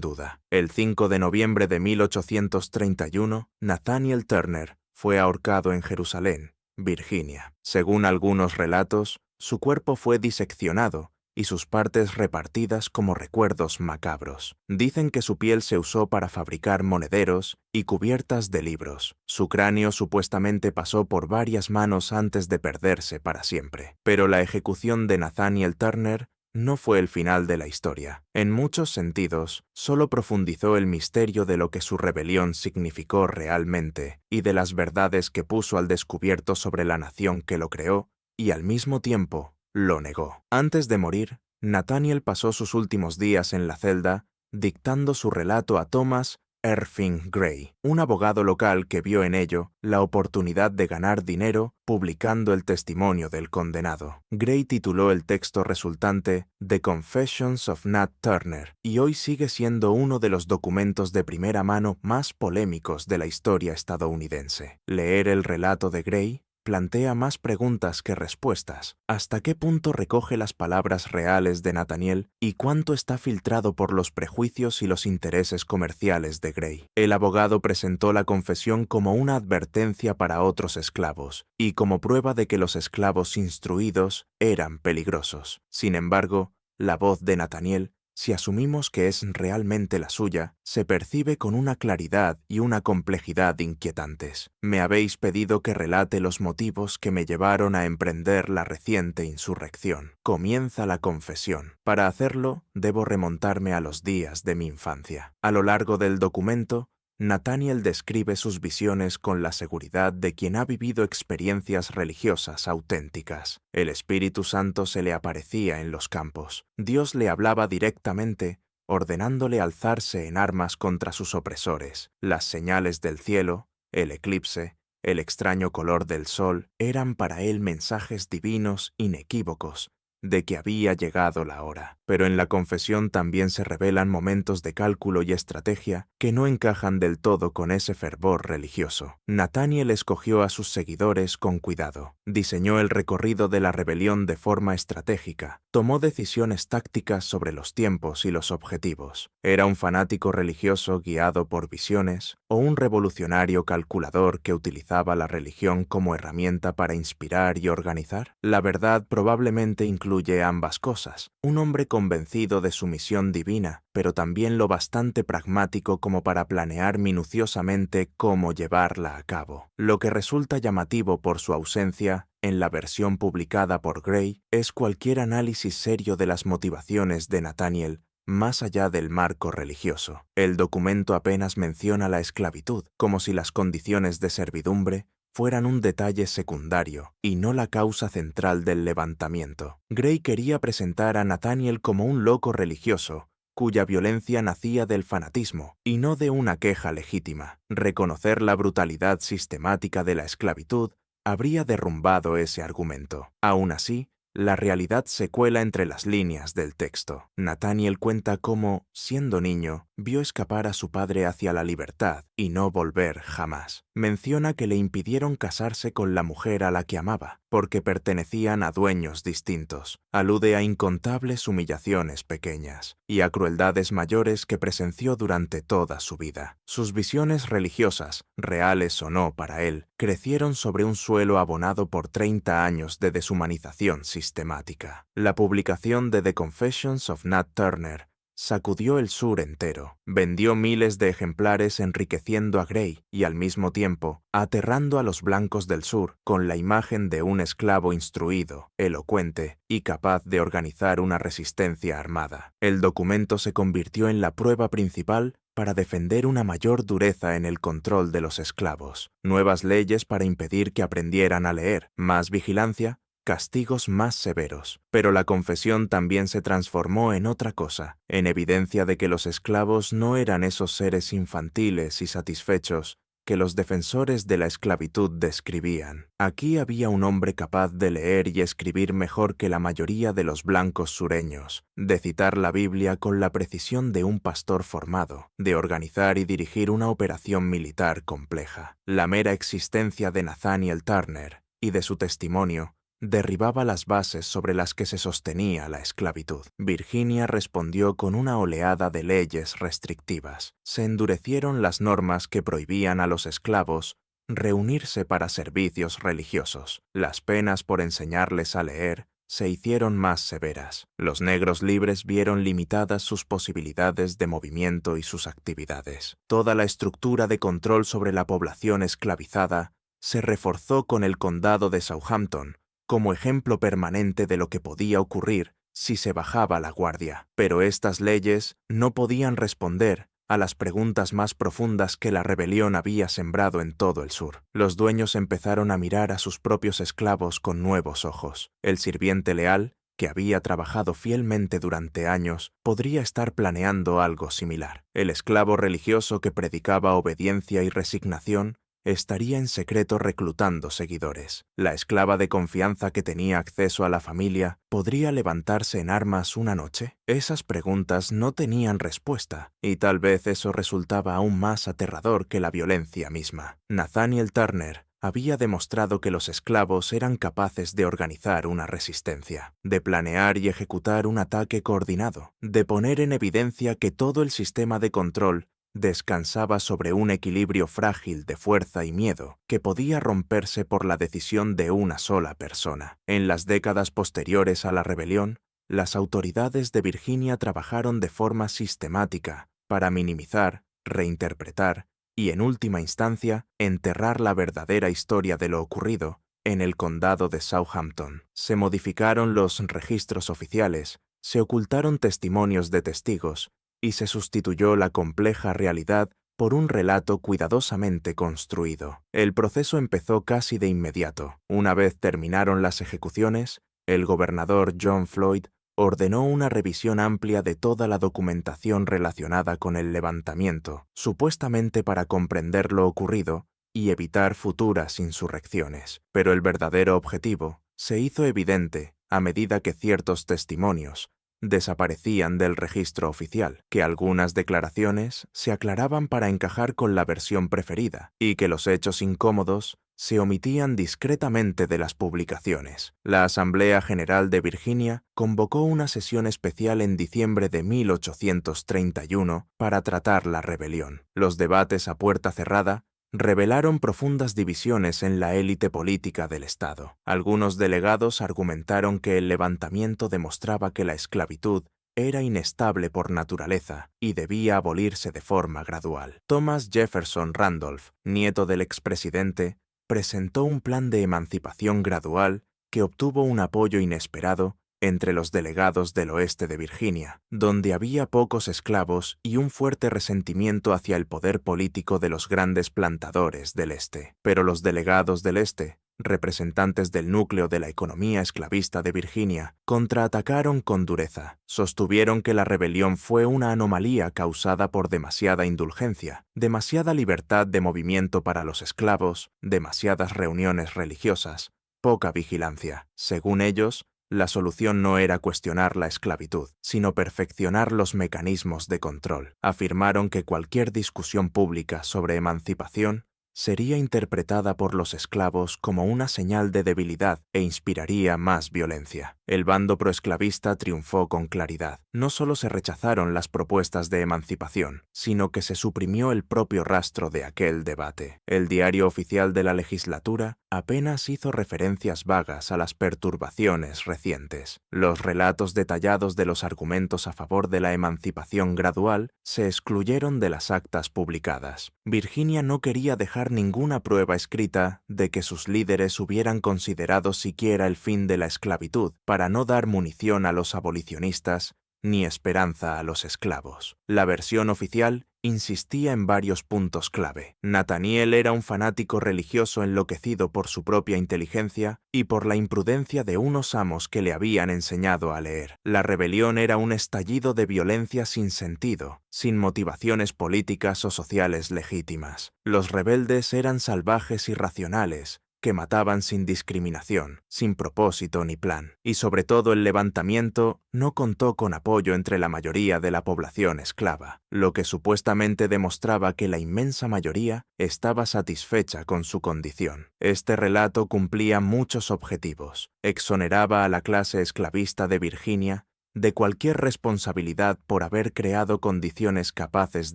duda. El 5 de noviembre de 1831, Nathaniel Turner fue ahorcado en Jerusalén, Virginia. Según algunos relatos, su cuerpo fue diseccionado y sus partes repartidas como recuerdos macabros. Dicen que su piel se usó para fabricar monederos y cubiertas de libros. Su cráneo supuestamente pasó por varias manos antes de perderse para siempre. Pero la ejecución de Nathaniel Turner no fue el final de la historia. En muchos sentidos, solo profundizó el misterio de lo que su rebelión significó realmente y de las verdades que puso al descubierto sobre la nación que lo creó y al mismo tiempo lo negó. Antes de morir, Nathaniel pasó sus últimos días en la celda dictando su relato a Thomas Erving Gray, un abogado local que vio en ello la oportunidad de ganar dinero publicando el testimonio del condenado. Gray tituló el texto resultante The Confessions of Nat Turner y hoy sigue siendo uno de los documentos de primera mano más polémicos de la historia estadounidense. Leer el relato de Gray plantea más preguntas que respuestas. ¿Hasta qué punto recoge las palabras reales de Nathaniel y cuánto está filtrado por los prejuicios y los intereses comerciales de Gray? El abogado presentó la confesión como una advertencia para otros esclavos y como prueba de que los esclavos instruidos eran peligrosos. Sin embargo, la voz de Nathaniel, si asumimos que es realmente la suya, se percibe con una claridad y una complejidad inquietantes. Me habéis pedido que relate los motivos que me llevaron a emprender la reciente insurrección. Comienza la confesión. Para hacerlo, debo remontarme a los días de mi infancia. A lo largo del documento, Nathaniel describe sus visiones con la seguridad de quien ha vivido experiencias religiosas auténticas. El Espíritu Santo se le aparecía en los campos. Dios le hablaba directamente, ordenándole alzarse en armas contra sus opresores. Las señales del cielo, el eclipse, el extraño color del sol, eran para él mensajes divinos inequívocos de que había llegado la hora. Pero en la confesión también se revelan momentos de cálculo y estrategia que no encajan del todo con ese fervor religioso. Nathaniel escogió a sus seguidores con cuidado, diseñó el recorrido de la rebelión de forma estratégica, tomó decisiones tácticas sobre los tiempos y los objetivos. ¿Era un fanático religioso guiado por visiones o un revolucionario calculador que utilizaba la religión como herramienta para inspirar y organizar? La verdad probablemente incluye ambas cosas. Un hombre convencido de su misión divina, pero también lo bastante pragmático como para planear minuciosamente cómo llevarla a cabo. Lo que resulta llamativo por su ausencia en la versión publicada por Gray es cualquier análisis serio de las motivaciones de Nathaniel más allá del marco religioso. El documento apenas menciona la esclavitud, como si las condiciones de servidumbre fueran un detalle secundario y no la causa central del levantamiento. Gray quería presentar a Nathaniel como un loco religioso, cuya violencia nacía del fanatismo y no de una queja legítima. Reconocer la brutalidad sistemática de la esclavitud habría derrumbado ese argumento. Aún así, la realidad se cuela entre las líneas del texto. Nathaniel cuenta cómo, siendo niño, vio escapar a su padre hacia la libertad y no volver jamás. Menciona que le impidieron casarse con la mujer a la que amaba, porque pertenecían a dueños distintos. Alude a incontables humillaciones pequeñas y a crueldades mayores que presenció durante toda su vida. Sus visiones religiosas, reales o no para él, crecieron sobre un suelo abonado por 30 años de deshumanización sistemática. La publicación de The Confessions of Nat Turner sacudió el sur entero. Vendió miles de ejemplares enriqueciendo a Gray y al mismo tiempo aterrando a los blancos del sur con la imagen de un esclavo instruido, elocuente y capaz de organizar una resistencia armada. El documento se convirtió en la prueba principal para defender una mayor dureza en el control de los esclavos, nuevas leyes para impedir que aprendieran a leer, más vigilancia, castigos más severos. Pero la confesión también se transformó en otra cosa, en evidencia de que los esclavos no eran esos seres infantiles y satisfechos que los defensores de la esclavitud describían. Aquí había un hombre capaz de leer y escribir mejor que la mayoría de los blancos sureños, de citar la Biblia con la precisión de un pastor formado, de organizar y dirigir una operación militar compleja. La mera existencia de Nathaniel Turner y de su testimonio derribaba las bases sobre las que se sostenía la esclavitud. Virginia respondió con una oleada de leyes restrictivas. Se endurecieron las normas que prohibían a los esclavos reunirse para servicios religiosos. Las penas por enseñarles a leer se hicieron más severas. Los negros libres vieron limitadas sus posibilidades de movimiento y sus actividades. Toda la estructura de control sobre la población esclavizada se reforzó con el condado de Southampton como ejemplo permanente de lo que podía ocurrir si se bajaba la guardia. Pero estas leyes no podían responder a las preguntas más profundas que la rebelión había sembrado en todo el sur. Los dueños empezaron a mirar a sus propios esclavos con nuevos ojos. El sirviente leal, que había trabajado fielmente durante años, podría estar planeando algo similar. El esclavo religioso que predicaba obediencia y resignación estaría en secreto reclutando seguidores. La esclava de confianza que tenía acceso a la familia ¿podría levantarse en armas una noche? Esas preguntas no tenían respuesta, y tal vez eso resultaba aún más aterrador que la violencia misma. Nathaniel Turner había demostrado que los esclavos eran capaces de organizar una resistencia, de planear y ejecutar un ataque coordinado, de poner en evidencia que todo el sistema de control descansaba sobre un equilibrio frágil de fuerza y miedo que podía romperse por la decisión de una sola persona. En las décadas posteriores a la rebelión, las autoridades de Virginia trabajaron de forma sistemática para minimizar, reinterpretar y, en última instancia, enterrar la verdadera historia de lo ocurrido en el condado de Southampton. Se modificaron los registros oficiales, se ocultaron testimonios de testigos, y se sustituyó la compleja realidad por un relato cuidadosamente construido. El proceso empezó casi de inmediato. Una vez terminaron las ejecuciones, el gobernador John Floyd ordenó una revisión amplia de toda la documentación relacionada con el levantamiento, supuestamente para comprender lo ocurrido y evitar futuras insurrecciones. Pero el verdadero objetivo se hizo evidente a medida que ciertos testimonios desaparecían del registro oficial, que algunas declaraciones se aclaraban para encajar con la versión preferida y que los hechos incómodos se omitían discretamente de las publicaciones. La Asamblea General de Virginia convocó una sesión especial en diciembre de 1831 para tratar la rebelión. Los debates a puerta cerrada revelaron profundas divisiones en la élite política del Estado. Algunos delegados argumentaron que el levantamiento demostraba que la esclavitud era inestable por naturaleza y debía abolirse de forma gradual. Thomas Jefferson Randolph, nieto del expresidente, presentó un plan de emancipación gradual que obtuvo un apoyo inesperado entre los delegados del oeste de Virginia, donde había pocos esclavos y un fuerte resentimiento hacia el poder político de los grandes plantadores del este. Pero los delegados del este, representantes del núcleo de la economía esclavista de Virginia, contraatacaron con dureza. Sostuvieron que la rebelión fue una anomalía causada por demasiada indulgencia, demasiada libertad de movimiento para los esclavos, demasiadas reuniones religiosas, poca vigilancia. Según ellos, la solución no era cuestionar la esclavitud, sino perfeccionar los mecanismos de control. Afirmaron que cualquier discusión pública sobre emancipación sería interpretada por los esclavos como una señal de debilidad e inspiraría más violencia. El bando proesclavista triunfó con claridad. No solo se rechazaron las propuestas de emancipación, sino que se suprimió el propio rastro de aquel debate. El diario oficial de la legislatura apenas hizo referencias vagas a las perturbaciones recientes. Los relatos detallados de los argumentos a favor de la emancipación gradual se excluyeron de las actas publicadas. Virginia no quería dejar ninguna prueba escrita de que sus líderes hubieran considerado siquiera el fin de la esclavitud para no dar munición a los abolicionistas ni esperanza a los esclavos. La versión oficial insistía en varios puntos clave. Nathaniel era un fanático religioso enloquecido por su propia inteligencia y por la imprudencia de unos amos que le habían enseñado a leer. La rebelión era un estallido de violencia sin sentido, sin motivaciones políticas o sociales legítimas. Los rebeldes eran salvajes y irracionales, que mataban sin discriminación, sin propósito ni plan. Y sobre todo el levantamiento no contó con apoyo entre la mayoría de la población esclava, lo que supuestamente demostraba que la inmensa mayoría estaba satisfecha con su condición. Este relato cumplía muchos objetivos. Exoneraba a la clase esclavista de Virginia de cualquier responsabilidad por haber creado condiciones capaces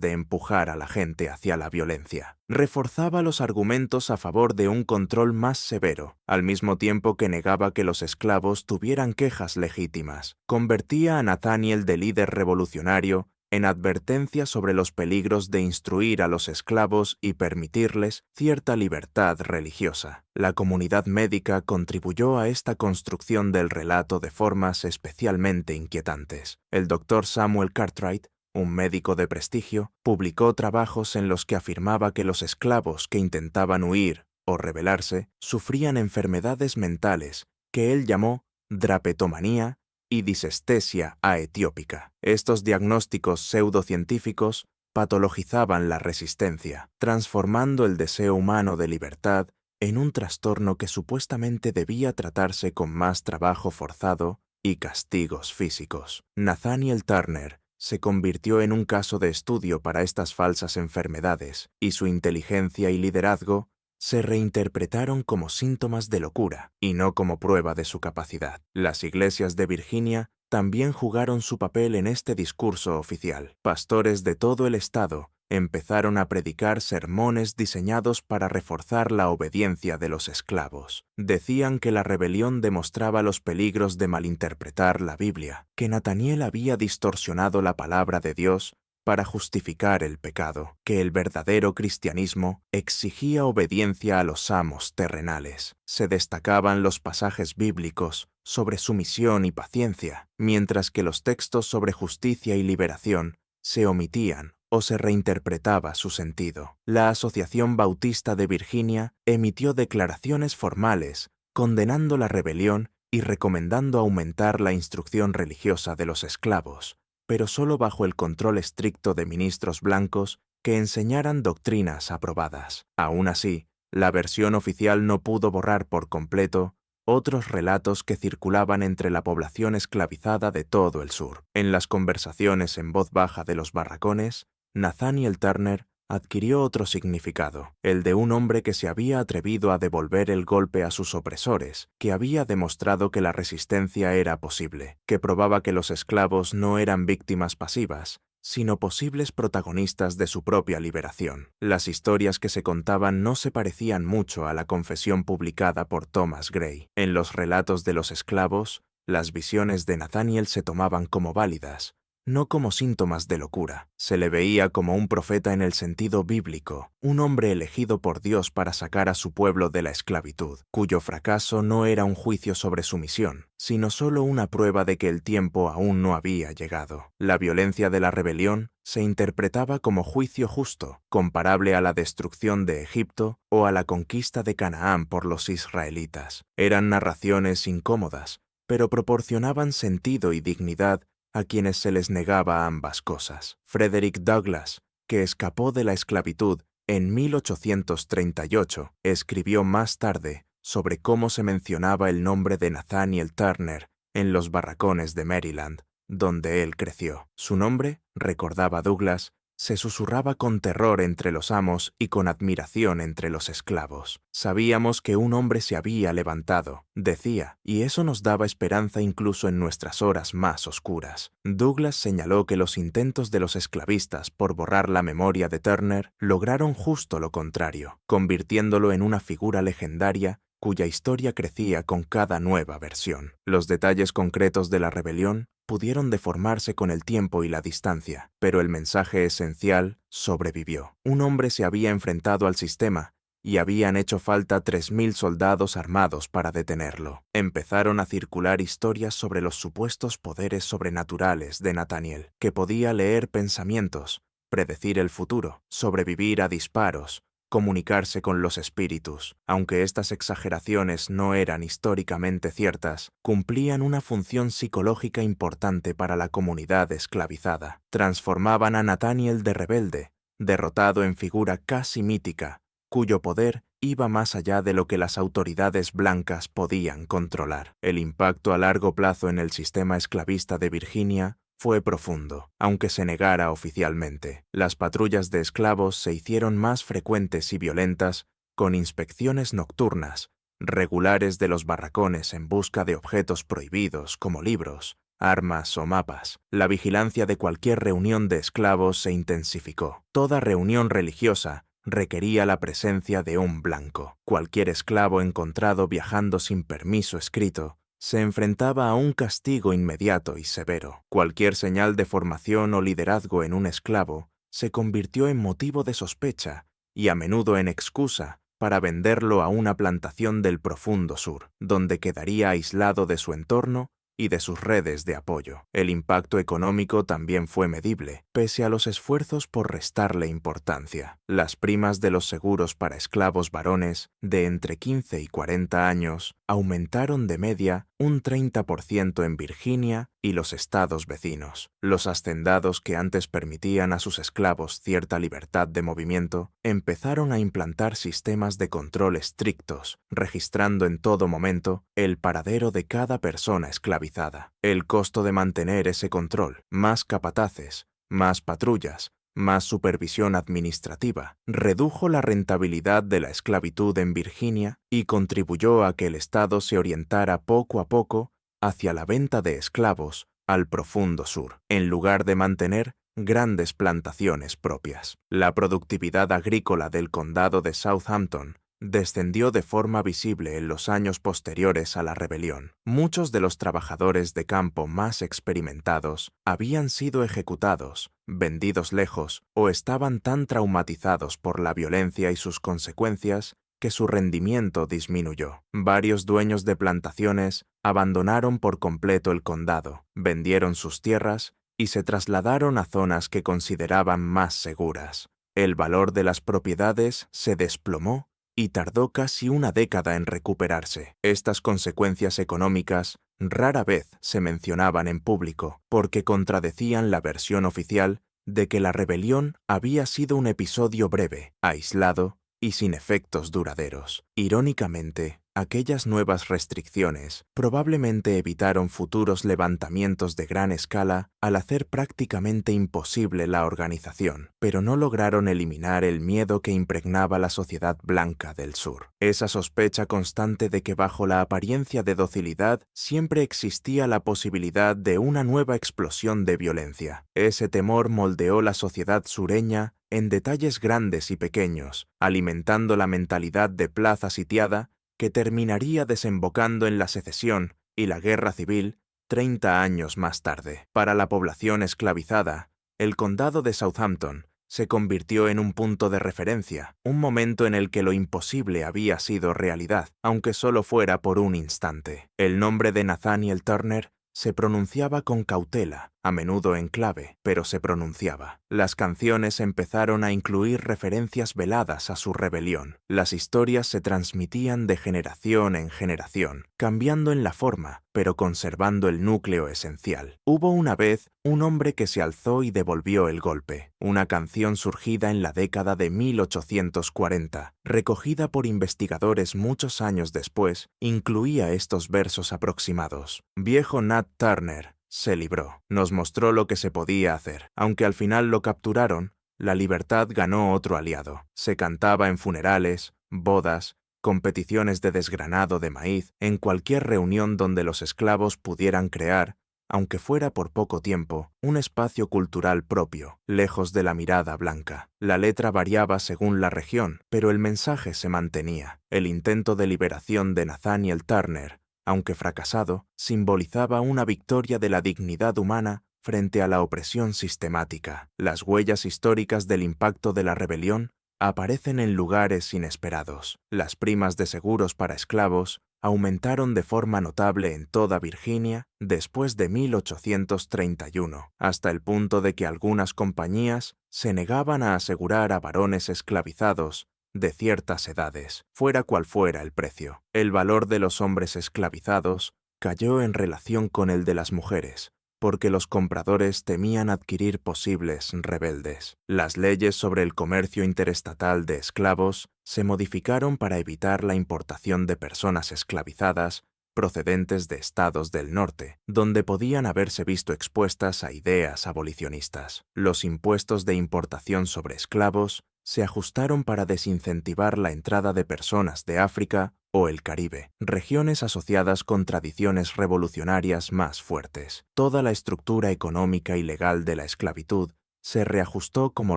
de empujar a la gente hacia la violencia. Reforzaba los argumentos a favor de un control más severo, al mismo tiempo que negaba que los esclavos tuvieran quejas legítimas. Convertía a Nathaniel de líder revolucionario en advertencia sobre los peligros de instruir a los esclavos y permitirles cierta libertad religiosa. La comunidad médica contribuyó a esta construcción del relato de formas especialmente inquietantes. El Dr. Samuel Cartwright, un médico de prestigio, publicó trabajos en los que afirmaba que los esclavos que intentaban huir o rebelarse sufrían enfermedades mentales que él llamó drapetomanía y disestesia aetiópica. Estos diagnósticos pseudocientíficos patologizaban la resistencia, transformando el deseo humano de libertad en un trastorno que supuestamente debía tratarse con más trabajo forzado y castigos físicos. Nathaniel Turner se convirtió en un caso de estudio para estas falsas enfermedades, y su inteligencia y liderazgo se reinterpretaron como síntomas de locura y no como prueba de su capacidad. Las iglesias de Virginia también jugaron su papel en este discurso oficial. Pastores de todo el estado empezaron a predicar sermones diseñados para reforzar la obediencia de los esclavos. Decían que la rebelión demostraba los peligros de malinterpretar la Biblia, que Nathaniel había distorsionado la palabra de Dios para justificar el pecado, que el verdadero cristianismo exigía obediencia a los amos terrenales. Se destacaban los pasajes bíblicos sobre sumisión y paciencia, mientras que los textos sobre justicia y liberación se omitían o se reinterpretaba su sentido. La Asociación Bautista de Virginia emitió declaraciones formales condenando la rebelión y recomendando aumentar la instrucción religiosa de los esclavos, pero solo bajo el control estricto de ministros blancos que enseñaran doctrinas aprobadas. Aún así, la versión oficial no pudo borrar por completo otros relatos que circulaban entre la población esclavizada de todo el sur. En las conversaciones en voz baja de los barracones, Nathaniel Turner adquirió otro significado, el de un hombre que se había atrevido a devolver el golpe a sus opresores, que había demostrado que la resistencia era posible, que probaba que los esclavos no eran víctimas pasivas, sino posibles protagonistas de su propia liberación. Las historias que se contaban no se parecían mucho a la confesión publicada por Thomas Gray. En los relatos de los esclavos, las visiones de Nathaniel se tomaban como válidas, no como síntomas de locura. Se le veía como un profeta en el sentido bíblico, un hombre elegido por Dios para sacar a su pueblo de la esclavitud, cuyo fracaso no era un juicio sobre su misión, sino solo una prueba de que el tiempo aún no había llegado. La violencia de la rebelión se interpretaba como juicio justo, comparable a la destrucción de Egipto o a la conquista de Canaán por los israelitas. Eran narraciones incómodas, pero proporcionaban sentido y dignidad a quienes se les negaba ambas cosas. Frederick Douglass, que escapó de la esclavitud en 1838, escribió más tarde sobre cómo se mencionaba el nombre de Nathaniel Turner en los barracones de Maryland, donde él creció. Su nombre, recordaba Douglass, se susurraba con terror entre los amos y con admiración entre los esclavos. Sabíamos que un hombre se había levantado, decía, y eso nos daba esperanza incluso en nuestras horas más oscuras. Douglass señaló que los intentos de los esclavistas por borrar la memoria de Turner lograron justo lo contrario, convirtiéndolo en una figura legendaria cuya historia crecía con cada nueva versión. Los detalles concretos de la rebelión pudieron deformarse con el tiempo y la distancia, pero el mensaje esencial sobrevivió. Un hombre se había enfrentado al sistema y habían hecho falta 3.000 soldados armados para detenerlo. Empezaron a circular historias sobre los supuestos poderes sobrenaturales de Nathaniel, que podía leer pensamientos, predecir el futuro, sobrevivir a disparos, comunicarse con los espíritus. Aunque estas exageraciones no eran históricamente ciertas, cumplían una función psicológica importante para la comunidad esclavizada. Transformaban a Nathaniel de rebelde, derrotado en figura casi mítica, cuyo poder iba más allá de lo que las autoridades blancas podían controlar. El impacto a largo plazo en el sistema esclavista de Virginia fue profundo, aunque se negara oficialmente. Las patrullas de esclavos se hicieron más frecuentes y violentas, con inspecciones nocturnas, regulares de los barracones en busca de objetos prohibidos como libros, armas o mapas. La vigilancia de cualquier reunión de esclavos se intensificó. Toda reunión religiosa requería la presencia de un blanco. Cualquier esclavo encontrado viajando sin permiso escrito se enfrentaba a un castigo inmediato y severo. Cualquier señal de formación o liderazgo en un esclavo se convirtió en motivo de sospecha y a menudo en excusa para venderlo a una plantación del profundo sur, donde quedaría aislado de su entorno y de sus redes de apoyo. El impacto económico también fue medible, pese a los esfuerzos por restarle importancia. Las primas de los seguros para esclavos varones de entre 15 y 40 años aumentaron de media un 30% en Virginia y los estados vecinos. Los hacendados que antes permitían a sus esclavos cierta libertad de movimiento empezaron a implantar sistemas de control estrictos, registrando en todo momento el paradero de cada persona esclavizada. El costo de mantener ese control, más capataces, más patrullas, más supervisión administrativa, redujo la rentabilidad de la esclavitud en Virginia y contribuyó a que el Estado se orientara poco a poco hacia la venta de esclavos al profundo sur, en lugar de mantener grandes plantaciones propias. La productividad agrícola del condado de Southampton descendió de forma visible en los años posteriores a la rebelión. Muchos de los trabajadores de campo más experimentados habían sido ejecutados, vendidos lejos o estaban tan traumatizados por la violencia y sus consecuencias que su rendimiento disminuyó. Varios dueños de plantaciones abandonaron por completo el condado, vendieron sus tierras y se trasladaron a zonas que consideraban más seguras. El valor de las propiedades se desplomó y tardó casi una década en recuperarse. Estas consecuencias económicas rara vez se mencionaban en público, porque contradecían la versión oficial de que la rebelión había sido un episodio breve, aislado y sin efectos duraderos. Irónicamente, aquellas nuevas restricciones probablemente evitaron futuros levantamientos de gran escala al hacer prácticamente imposible la organización, pero no lograron eliminar el miedo que impregnaba la sociedad blanca del sur. Esa sospecha constante de que bajo la apariencia de docilidad siempre existía la posibilidad de una nueva explosión de violencia. Ese temor moldeó la sociedad sureña en detalles grandes y pequeños, alimentando la mentalidad de plaza sitiada que terminaría desembocando en la secesión y la guerra civil 30 años más tarde. Para la población esclavizada, el condado de Southampton se convirtió en un punto de referencia, un momento en el que lo imposible había sido realidad, aunque solo fuera por un instante. El nombre de Nathaniel Turner se pronunciaba con cautela, a menudo en clave, pero se pronunciaba. Las canciones empezaron a incluir referencias veladas a su rebelión. Las historias se transmitían de generación en generación, cambiando en la forma, pero conservando el núcleo esencial. Hubo una vez un hombre que se alzó y devolvió el golpe, una canción surgida en la década de 1840, recogida por investigadores muchos años después, incluía estos versos aproximados. Viejo Nat Turner se libró, nos mostró lo que se podía hacer. Aunque al final lo capturaron, la libertad ganó otro aliado. Se cantaba en funerales, bodas, competiciones de desgranado de maíz, en cualquier reunión donde los esclavos pudieran crear aunque fuera por poco tiempo, un espacio cultural propio, lejos de la mirada blanca. La letra variaba según la región, pero el mensaje se mantenía. El intento de liberación de Nathaniel Turner, aunque fracasado, simbolizaba una victoria de la dignidad humana frente a la opresión sistemática. Las huellas históricas del impacto de la rebelión aparecen en lugares inesperados. Las primas de seguros para esclavos aumentaron de forma notable en toda Virginia después de 1831, hasta el punto de que algunas compañías se negaban a asegurar a varones esclavizados de ciertas edades, fuera cual fuera el precio. El valor de los hombres esclavizados cayó en relación con el de las mujeres, porque los compradores temían adquirir posibles rebeldes. Las leyes sobre el comercio interestatal de esclavos se modificaron para evitar la importación de personas esclavizadas procedentes de estados del norte, donde podían haberse visto expuestas a ideas abolicionistas. Los impuestos de importación sobre esclavos se ajustaron para desincentivar la entrada de personas de África o el Caribe, regiones asociadas con tradiciones revolucionarias más fuertes. Toda la estructura económica y legal de la esclavitud se reajustó como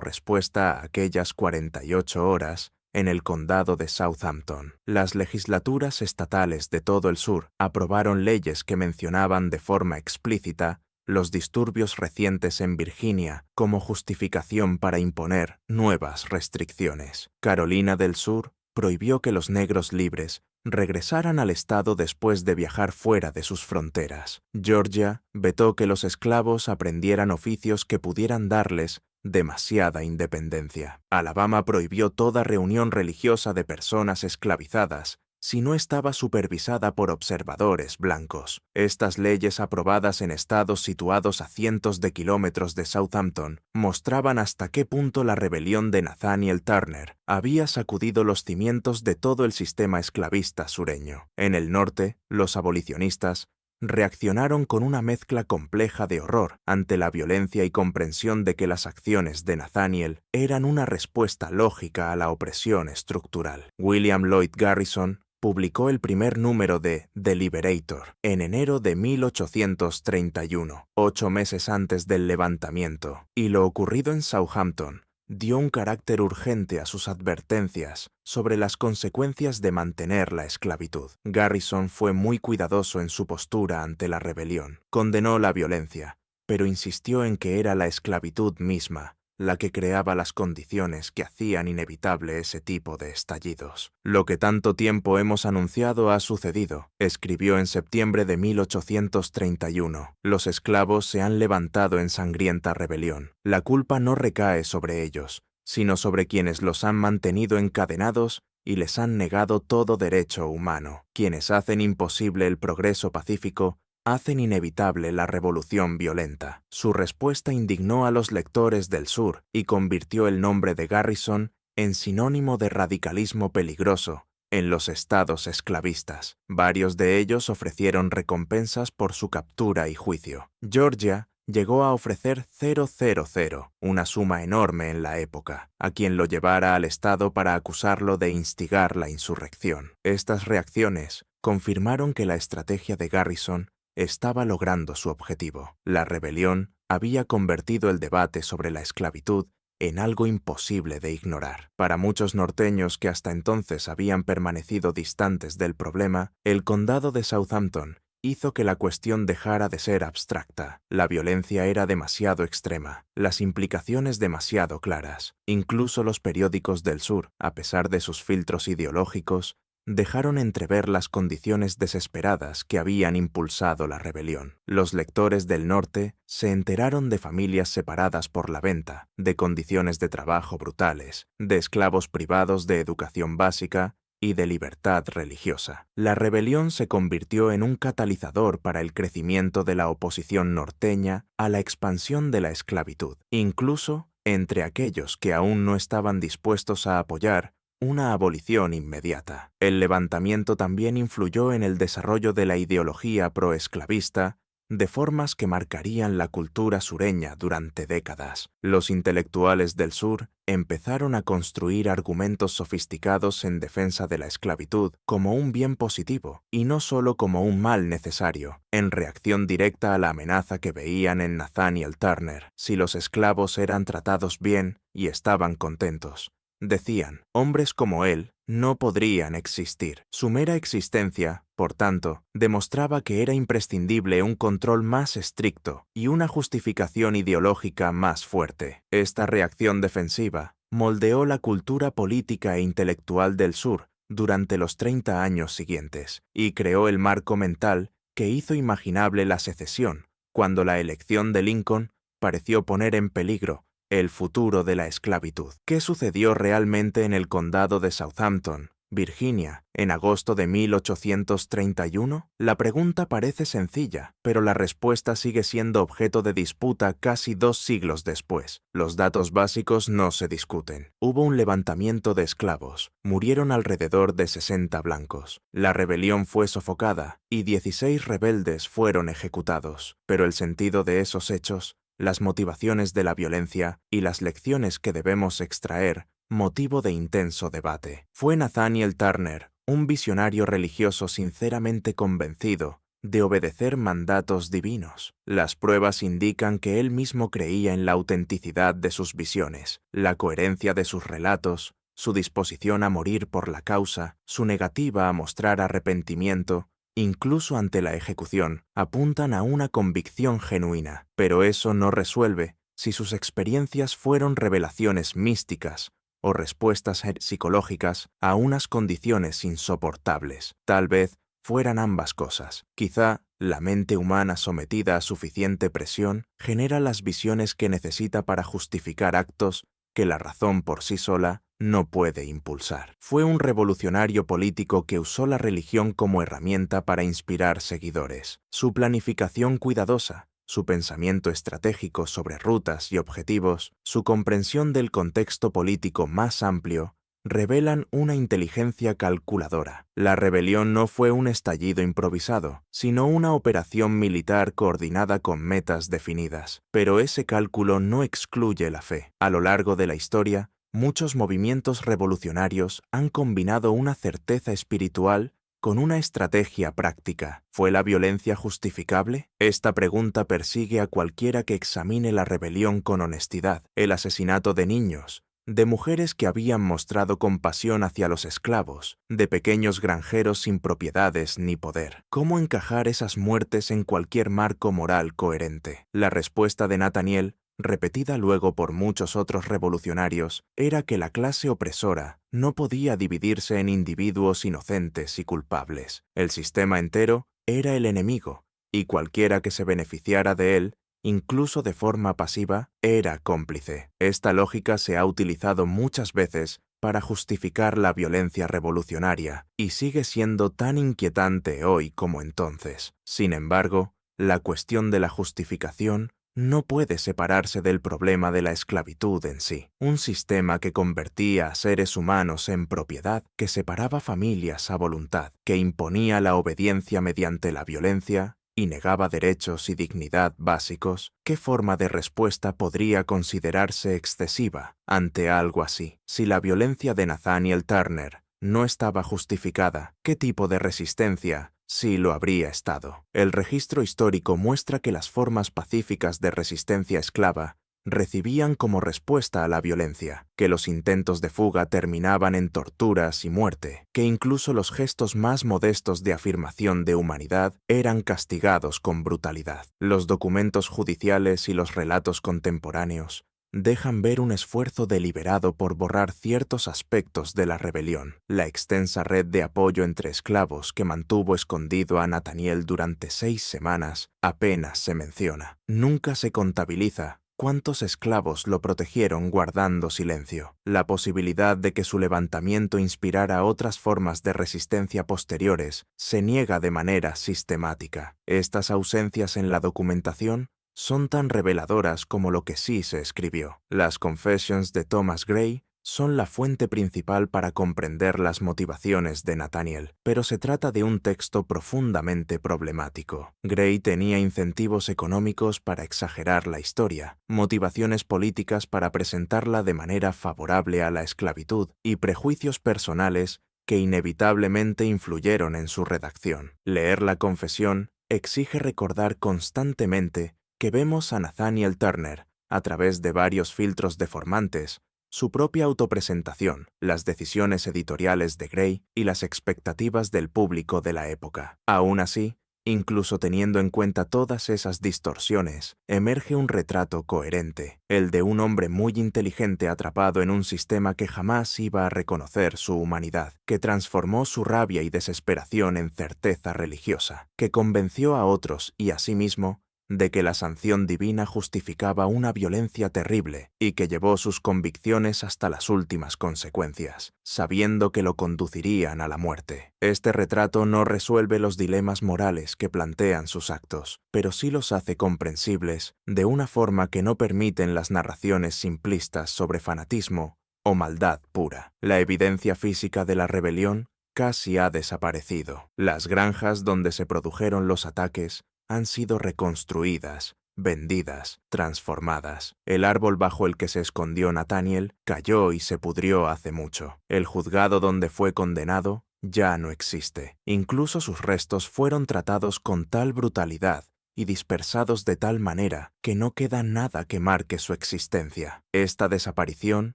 respuesta a aquellas 48 horas en el condado de Southampton. Las legislaturas estatales de todo el sur aprobaron leyes que mencionaban de forma explícita los disturbios recientes en Virginia como justificación para imponer nuevas restricciones. Carolina del Sur prohibió que los negros libres regresaran al estado después de viajar fuera de sus fronteras. Georgia vetó que los esclavos aprendieran oficios que pudieran darles demasiada independencia. Alabama prohibió toda reunión religiosa de personas esclavizadas si no estaba supervisada por observadores blancos. Estas leyes, aprobadas en estados situados a cientos de kilómetros de Southampton, mostraban hasta qué punto la rebelión de Nathaniel Turner había sacudido los cimientos de todo el sistema esclavista sureño. En el norte, los abolicionistas reaccionaron con una mezcla compleja de horror ante la violencia y comprensión de que las acciones de Nathaniel eran una respuesta lógica a la opresión estructural. William Lloyd Garrison publicó el primer número de The Liberator en enero de 1831, 8 meses antes del levantamiento, y lo ocurrido en Southampton dio un carácter urgente a sus advertencias sobre las consecuencias de mantener la esclavitud. Garrison fue muy cuidadoso en su postura ante la rebelión. Condenó la violencia, pero insistió en que era la esclavitud misma la que creaba las condiciones que hacían inevitable ese tipo de estallidos. Lo que tanto tiempo hemos anunciado ha sucedido, escribió en septiembre de 1831. Los esclavos se han levantado en sangrienta rebelión. La culpa no recae sobre ellos, sino sobre quienes los han mantenido encadenados y les han negado todo derecho humano. Quienes hacen imposible el progreso pacífico hacen inevitable la revolución violenta. Su respuesta indignó a los lectores del sur y convirtió el nombre de Garrison en sinónimo de radicalismo peligroso en los estados esclavistas. Varios de ellos ofrecieron recompensas por su captura y juicio. Georgia llegó a ofrecer 000, una suma enorme en la época, a quien lo llevara al estado para acusarlo de instigar la insurrección. Estas reacciones confirmaron que la estrategia de Garrison estaba logrando su objetivo. La rebelión había convertido el debate sobre la esclavitud en algo imposible de ignorar. Para muchos norteños que hasta entonces habían permanecido distantes del problema, el condado de Southampton hizo que la cuestión dejara de ser abstracta. La violencia era demasiado extrema, las implicaciones demasiado claras. Incluso los periódicos del sur, a pesar de sus filtros ideológicos, dejaron entrever las condiciones desesperadas que habían impulsado la rebelión. Los lectores del norte se enteraron de familias separadas por la venta, de condiciones de trabajo brutales, de esclavos privados de educación básica y de libertad religiosa. La rebelión se convirtió en un catalizador para el crecimiento de la oposición norteña a la expansión de la esclavitud, incluso entre aquellos que aún no estaban dispuestos a apoyar una abolición inmediata. El levantamiento también influyó en el desarrollo de la ideología proesclavista de formas que marcarían la cultura sureña durante décadas. Los intelectuales del sur empezaron a construir argumentos sofisticados en defensa de la esclavitud como un bien positivo y no solo como un mal necesario, en reacción directa a la amenaza que veían en Nathaniel Turner. Si los esclavos eran tratados bien y estaban contentos, decían, hombres como él no podrían existir. Su mera existencia, por tanto, demostraba que era imprescindible un control más estricto y una justificación ideológica más fuerte. Esta reacción defensiva moldeó la cultura política e intelectual del sur durante los 30 años siguientes y creó el marco mental que hizo imaginable la secesión, cuando la elección de Lincoln pareció poner en peligro el futuro de la esclavitud. ¿Qué sucedió realmente en el condado de Southampton, Virginia, en agosto de 1831? La pregunta parece sencilla, pero la respuesta sigue siendo objeto de disputa casi 2 siglos después. Los datos básicos no se discuten. Hubo un levantamiento de esclavos. Murieron alrededor de 60 blancos. La rebelión fue sofocada y 16 rebeldes fueron ejecutados. Pero el sentido de esos hechos, las motivaciones de la violencia y las lecciones que debemos extraer, motivo de intenso debate. Fue Nathaniel Turner, un visionario religioso sinceramente convencido de obedecer mandatos divinos. Las pruebas indican que él mismo creía en la autenticidad de sus visiones, la coherencia de sus relatos, su disposición a morir por la causa, su negativa a mostrar arrepentimiento, incluso ante la ejecución, apuntan a una convicción genuina, pero eso no resuelve si sus experiencias fueron revelaciones místicas o respuestas psicológicas a unas condiciones insoportables. Tal vez fueran ambas cosas. Quizá la mente humana sometida a suficiente presión genera las visiones que necesita para justificar actos que la razón por sí sola no puede impulsar. Fue un revolucionario político que usó la religión como herramienta para inspirar seguidores. Su planificación cuidadosa, su pensamiento estratégico sobre rutas y objetivos, su comprensión del contexto político más amplio, revelan una inteligencia calculadora. La rebelión no fue un estallido improvisado, sino una operación militar coordinada con metas definidas. Pero ese cálculo no excluye la fe. A lo largo de la historia, muchos movimientos revolucionarios han combinado una certeza espiritual con una estrategia práctica. ¿Fue la violencia justificable? Esta pregunta persigue a cualquiera que examine la rebelión con honestidad. El asesinato de niños, de mujeres que habían mostrado compasión hacia los esclavos, de pequeños granjeros sin propiedades ni poder. ¿Cómo encajar esas muertes en cualquier marco moral coherente? La respuesta de Nathaniel, repetida luego por muchos otros revolucionarios, era que la clase opresora no podía dividirse en individuos inocentes y culpables. El sistema entero era el enemigo, y cualquiera que se beneficiara de él, incluso de forma pasiva, era cómplice. Esta lógica se ha utilizado muchas veces para justificar la violencia revolucionaria y sigue siendo tan inquietante hoy como entonces. Sin embargo, la cuestión de la justificación no puede separarse del problema de la esclavitud en sí. Un sistema que convertía a seres humanos en propiedad, que separaba familias a voluntad, que imponía la obediencia mediante la violencia y negaba derechos y dignidad básicos. ¿Qué forma de respuesta podría considerarse excesiva ante algo así? Si la violencia de Nathaniel Turner no estaba justificada, ¿qué tipo de resistencia sí lo habría estado? El registro histórico muestra que las formas pacíficas de resistencia esclava recibían como respuesta a la violencia, que los intentos de fuga terminaban en torturas y muerte, que incluso los gestos más modestos de afirmación de humanidad eran castigados con brutalidad. Los documentos judiciales y los relatos contemporáneos dejan ver un esfuerzo deliberado por borrar ciertos aspectos de la rebelión. La extensa red de apoyo entre esclavos que mantuvo escondido a Nathaniel durante 6 semanas apenas se menciona. Nunca se contabiliza cuántos esclavos lo protegieron guardando silencio. La posibilidad de que su levantamiento inspirara otras formas de resistencia posteriores se niega de manera sistemática. Estas ausencias en la documentación son tan reveladoras como lo que sí se escribió. Las Confessions de Thomas Gray son la fuente principal para comprender las motivaciones de Nathaniel, pero se trata de un texto profundamente problemático. Gray tenía incentivos económicos para exagerar la historia, motivaciones políticas para presentarla de manera favorable a la esclavitud y prejuicios personales que inevitablemente influyeron en su redacción. Leer la confesión exige recordar constantemente que vemos a Nathaniel Turner, a través de varios filtros deformantes, su propia autopresentación, las decisiones editoriales de Gray y las expectativas del público de la época. Aún así, incluso teniendo en cuenta todas esas distorsiones, emerge un retrato coherente, el de un hombre muy inteligente atrapado en un sistema que jamás iba a reconocer su humanidad, que transformó su rabia y desesperación en certeza religiosa, que convenció a otros y a sí mismo de que la sanción divina justificaba una violencia terrible y que llevó sus convicciones hasta las últimas consecuencias, sabiendo que lo conducirían a la muerte. Este retrato no resuelve los dilemas morales que plantean sus actos, pero sí los hace comprensibles de una forma que no permiten las narraciones simplistas sobre fanatismo o maldad pura. La evidencia física de la rebelión casi ha desaparecido. Las granjas donde se produjeron los ataques han sido reconstruidas, vendidas, transformadas. El árbol bajo el que se escondió Nathaniel cayó y se pudrió hace mucho. El juzgado donde fue condenado ya no existe. Incluso sus restos fueron tratados con tal brutalidad y dispersados de tal manera que no queda nada que marque su existencia. Esta desaparición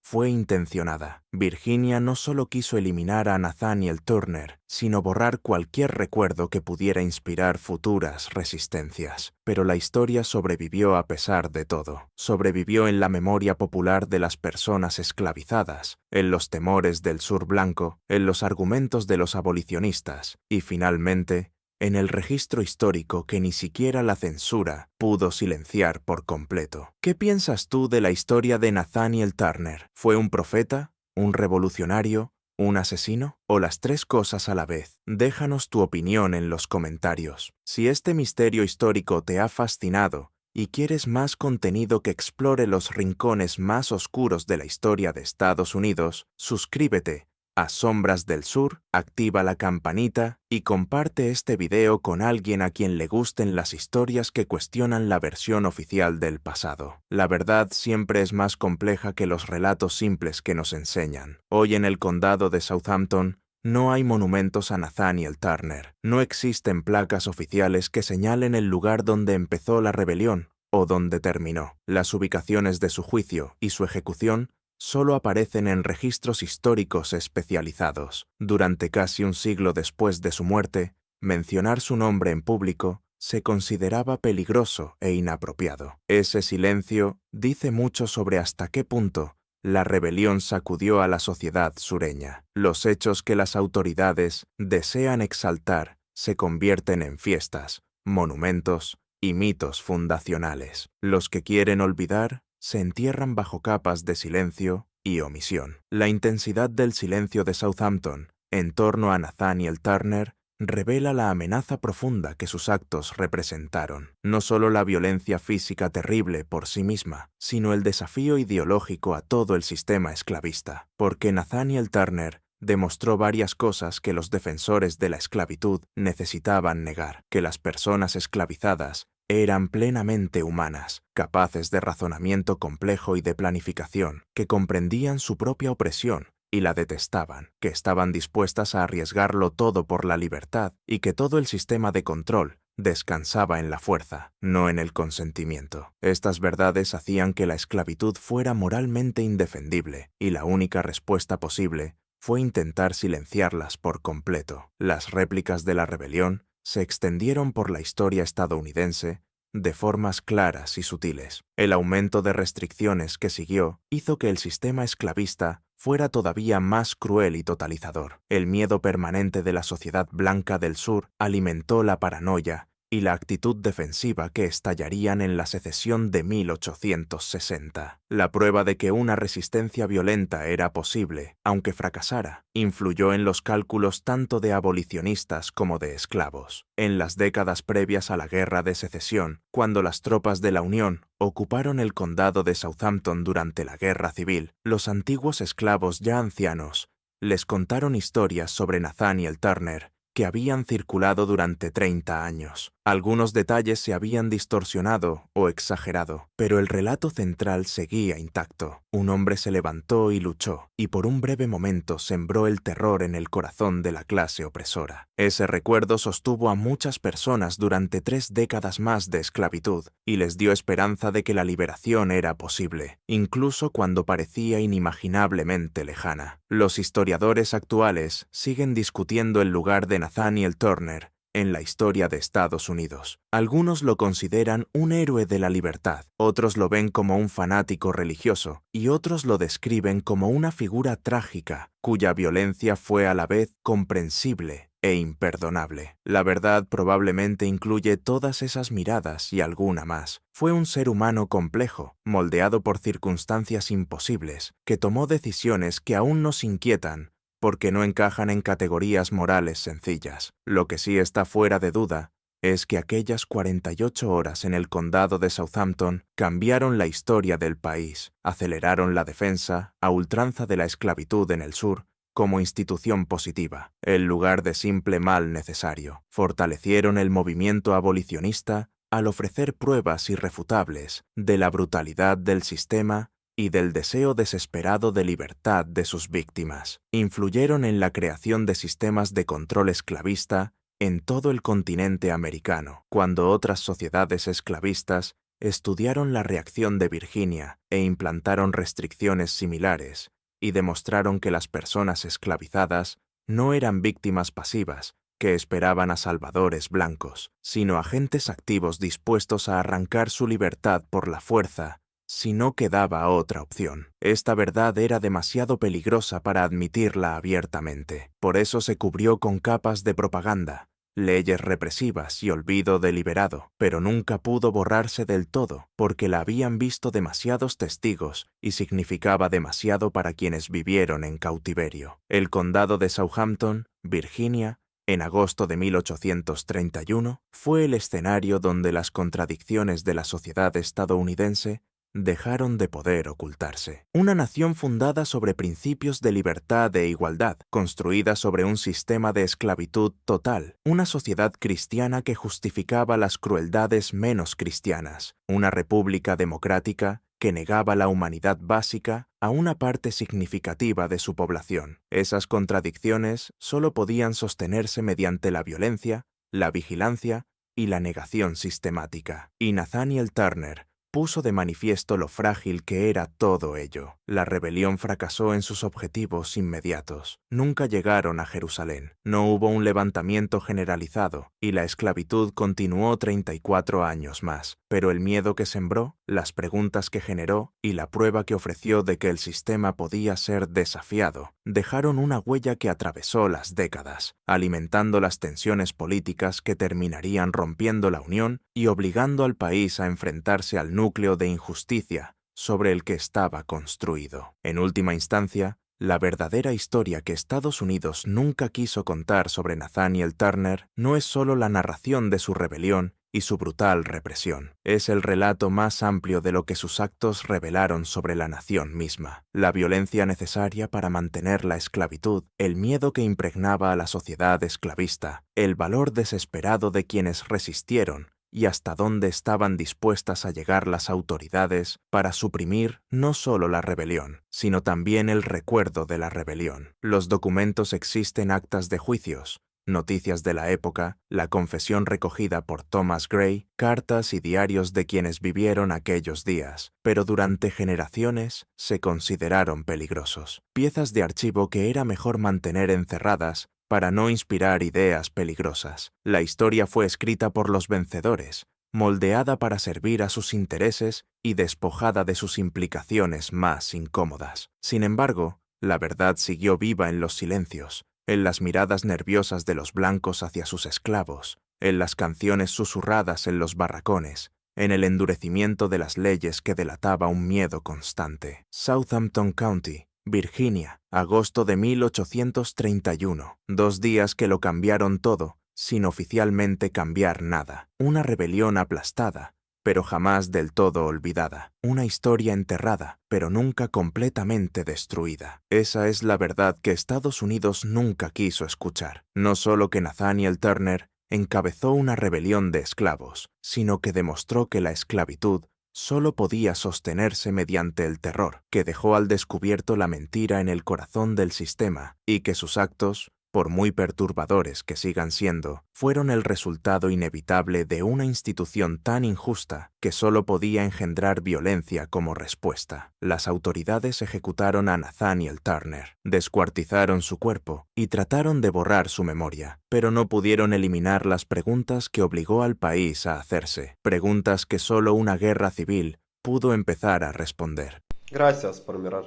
fue intencionada. Virginia no solo quiso eliminar a Nathaniel Turner, sino borrar cualquier recuerdo que pudiera inspirar futuras resistencias. Pero la historia sobrevivió a pesar de todo. Sobrevivió en la memoria popular de las personas esclavizadas, en los temores del sur blanco, en los argumentos de los abolicionistas y, finalmente, en el registro histórico que ni siquiera la censura pudo silenciar por completo. ¿Qué piensas tú de la historia de Nathaniel Turner? ¿Fue un profeta? ¿Un revolucionario? ¿Un asesino? ¿O las tres cosas a la vez? Déjanos tu opinión en los comentarios. Si este misterio histórico te ha fascinado y quieres más contenido que explore los rincones más oscuros de la historia de Estados Unidos, suscríbete a Sombras del Sur, activa la campanita y comparte este video con alguien a quien le gusten las historias que cuestionan la versión oficial del pasado. La verdad siempre es más compleja que los relatos simples que nos enseñan. Hoy en el condado de Southampton no hay monumentos a Nathaniel Turner. No existen placas oficiales que señalen el lugar donde empezó la rebelión o donde terminó. Las ubicaciones de su juicio y su ejecución solo aparecen en registros históricos especializados. Durante casi un siglo después de su muerte, mencionar su nombre en público se consideraba peligroso e inapropiado. Ese silencio dice mucho sobre hasta qué punto la rebelión sacudió a la sociedad sureña. Los hechos que las autoridades desean exaltar se convierten en fiestas, monumentos y mitos fundacionales. Los que quieren olvidar se entierran bajo capas de silencio y omisión. La intensidad del silencio de Southampton en torno a Nathaniel Turner revela la amenaza profunda que sus actos representaron. No solo la violencia física terrible por sí misma, sino el desafío ideológico a todo el sistema esclavista. Porque Nathaniel Turner demostró varias cosas que los defensores de la esclavitud necesitaban negar: que las personas esclavizadas eran plenamente humanas, capaces de razonamiento complejo y de planificación, que comprendían su propia opresión y la detestaban, que estaban dispuestas a arriesgarlo todo por la libertad y que todo el sistema de control descansaba en la fuerza, no en el consentimiento. Estas verdades hacían que la esclavitud fuera moralmente indefendible y la única respuesta posible fue intentar silenciarlas por completo. Las réplicas de la rebelión se extendieron por la historia estadounidense de formas claras y sutiles. El aumento de restricciones que siguió hizo que el sistema esclavista fuera todavía más cruel y totalizador. El miedo permanente de la sociedad blanca del sur alimentó la paranoia y la actitud defensiva que estallarían en la secesión de 1860. La prueba de que una resistencia violenta era posible, aunque fracasara, influyó en los cálculos tanto de abolicionistas como de esclavos. En las décadas previas a la Guerra de Secesión, cuando las tropas de la Unión ocuparon el condado de Southampton durante la Guerra Civil, los antiguos esclavos ya ancianos les contaron historias sobre Nathaniel Turner que habían circulado durante 30 años. Algunos detalles se habían distorsionado o exagerado, pero el relato central seguía intacto. Un hombre se levantó y luchó, y por un breve momento sembró el terror en el corazón de la clase opresora. Ese recuerdo sostuvo a muchas personas durante 3 décadas más de esclavitud y les dio esperanza de que la liberación era posible, incluso cuando parecía inimaginablemente lejana. Los historiadores actuales siguen discutiendo el lugar de Nathaniel Turner en la historia de Estados Unidos. Algunos lo consideran un héroe de la libertad, otros lo ven como un fanático religioso y otros lo describen como una figura trágica cuya violencia fue a la vez comprensible e imperdonable. La verdad probablemente incluye todas esas miradas y alguna más. Fue un ser humano complejo, moldeado por circunstancias imposibles, que tomó decisiones que aún nos inquietan porque no encajan en categorías morales sencillas. Lo que sí está fuera de duda es que aquellas 48 horas en el condado de Southampton cambiaron la historia del país, aceleraron la defensa a ultranza de la esclavitud en el sur como institución positiva, en lugar de simple mal necesario. Fortalecieron el movimiento abolicionista al ofrecer pruebas irrefutables de la brutalidad del sistema y del deseo desesperado de libertad de sus víctimas. Influyeron en la creación de sistemas de control esclavista en todo el continente americano, cuando otras sociedades esclavistas estudiaron la reacción de Virginia e implantaron restricciones similares y demostraron que las personas esclavizadas no eran víctimas pasivas que esperaban a salvadores blancos, sino agentes activos dispuestos a arrancar su libertad por la fuerza si no quedaba otra opción. Esta verdad era demasiado peligrosa para admitirla abiertamente. Por eso se cubrió con capas de propaganda, leyes represivas y olvido deliberado, pero nunca pudo borrarse del todo, porque la habían visto demasiados testigos y significaba demasiado para quienes vivieron en cautiverio. El condado de Southampton, Virginia, en agosto de 1831, fue el escenario donde las contradicciones de la sociedad estadounidense dejaron de poder ocultarse. Una nación fundada sobre principios de libertad e igualdad, construida sobre un sistema de esclavitud total, una sociedad cristiana que justificaba las crueldades menos cristianas, una república democrática que negaba la humanidad básica a una parte significativa de su población. Esas contradicciones solo podían sostenerse mediante la violencia, la vigilancia y la negación sistemática. Y Nathaniel Turner puso de manifiesto lo frágil que era todo ello. La rebelión fracasó en sus objetivos inmediatos. Nunca llegaron a Jerusalén. No hubo un levantamiento generalizado y la esclavitud continuó 34 años más. Pero el miedo que sembró, las preguntas que generó y la prueba que ofreció de que el sistema podía ser desafiado, dejaron una huella que atravesó las décadas, alimentando las tensiones políticas que terminarían rompiendo la unión y obligando al país a enfrentarse al núcleo de injusticia sobre el que estaba construido. En última instancia, la verdadera historia que Estados Unidos nunca quiso contar sobre Nathaniel Turner no es solo la narración de su rebelión y su brutal represión. Es el relato más amplio de lo que sus actos revelaron sobre la nación misma. La violencia necesaria para mantener la esclavitud, el miedo que impregnaba a la sociedad esclavista, el valor desesperado de quienes resistieron y hasta dónde estaban dispuestas a llegar las autoridades para suprimir no solo la rebelión, sino también el recuerdo de la rebelión. Los documentos existen actas de juicios, noticias de la época, la confesión recogida por Thomas Gray, cartas y diarios de quienes vivieron aquellos días, pero durante generaciones se consideraron peligrosos. Piezas de archivo que era mejor mantener encerradas para no inspirar ideas peligrosas. La historia fue escrita por los vencedores, moldeada para servir a sus intereses y despojada de sus implicaciones más incómodas. Sin embargo, la verdad siguió viva en los silencios, en las miradas nerviosas de los blancos hacia sus esclavos, en las canciones susurradas en los barracones, en el endurecimiento de las leyes que delataba un miedo constante. Southampton County, Virginia, agosto de 1831. 2 días que lo cambiaron todo, sin oficialmente cambiar nada. Una rebelión aplastada, pero jamás del todo olvidada. Una historia enterrada, pero nunca completamente destruida. Esa es la verdad que Estados Unidos nunca quiso escuchar. No solo que Nathaniel Turner encabezó una rebelión de esclavos, sino que demostró que la esclavitud solo podía sostenerse mediante el terror, que dejó al descubierto la mentira en el corazón del sistema y que sus actos, por muy perturbadores que sigan siendo, fueron el resultado inevitable de una institución tan injusta que solo podía engendrar violencia como respuesta. Las autoridades ejecutaron a Nathaniel Turner, descuartizaron su cuerpo y trataron de borrar su memoria, pero no pudieron eliminar las preguntas que obligó al país a hacerse, preguntas que solo una guerra civil pudo empezar a responder. Gracias por mirar.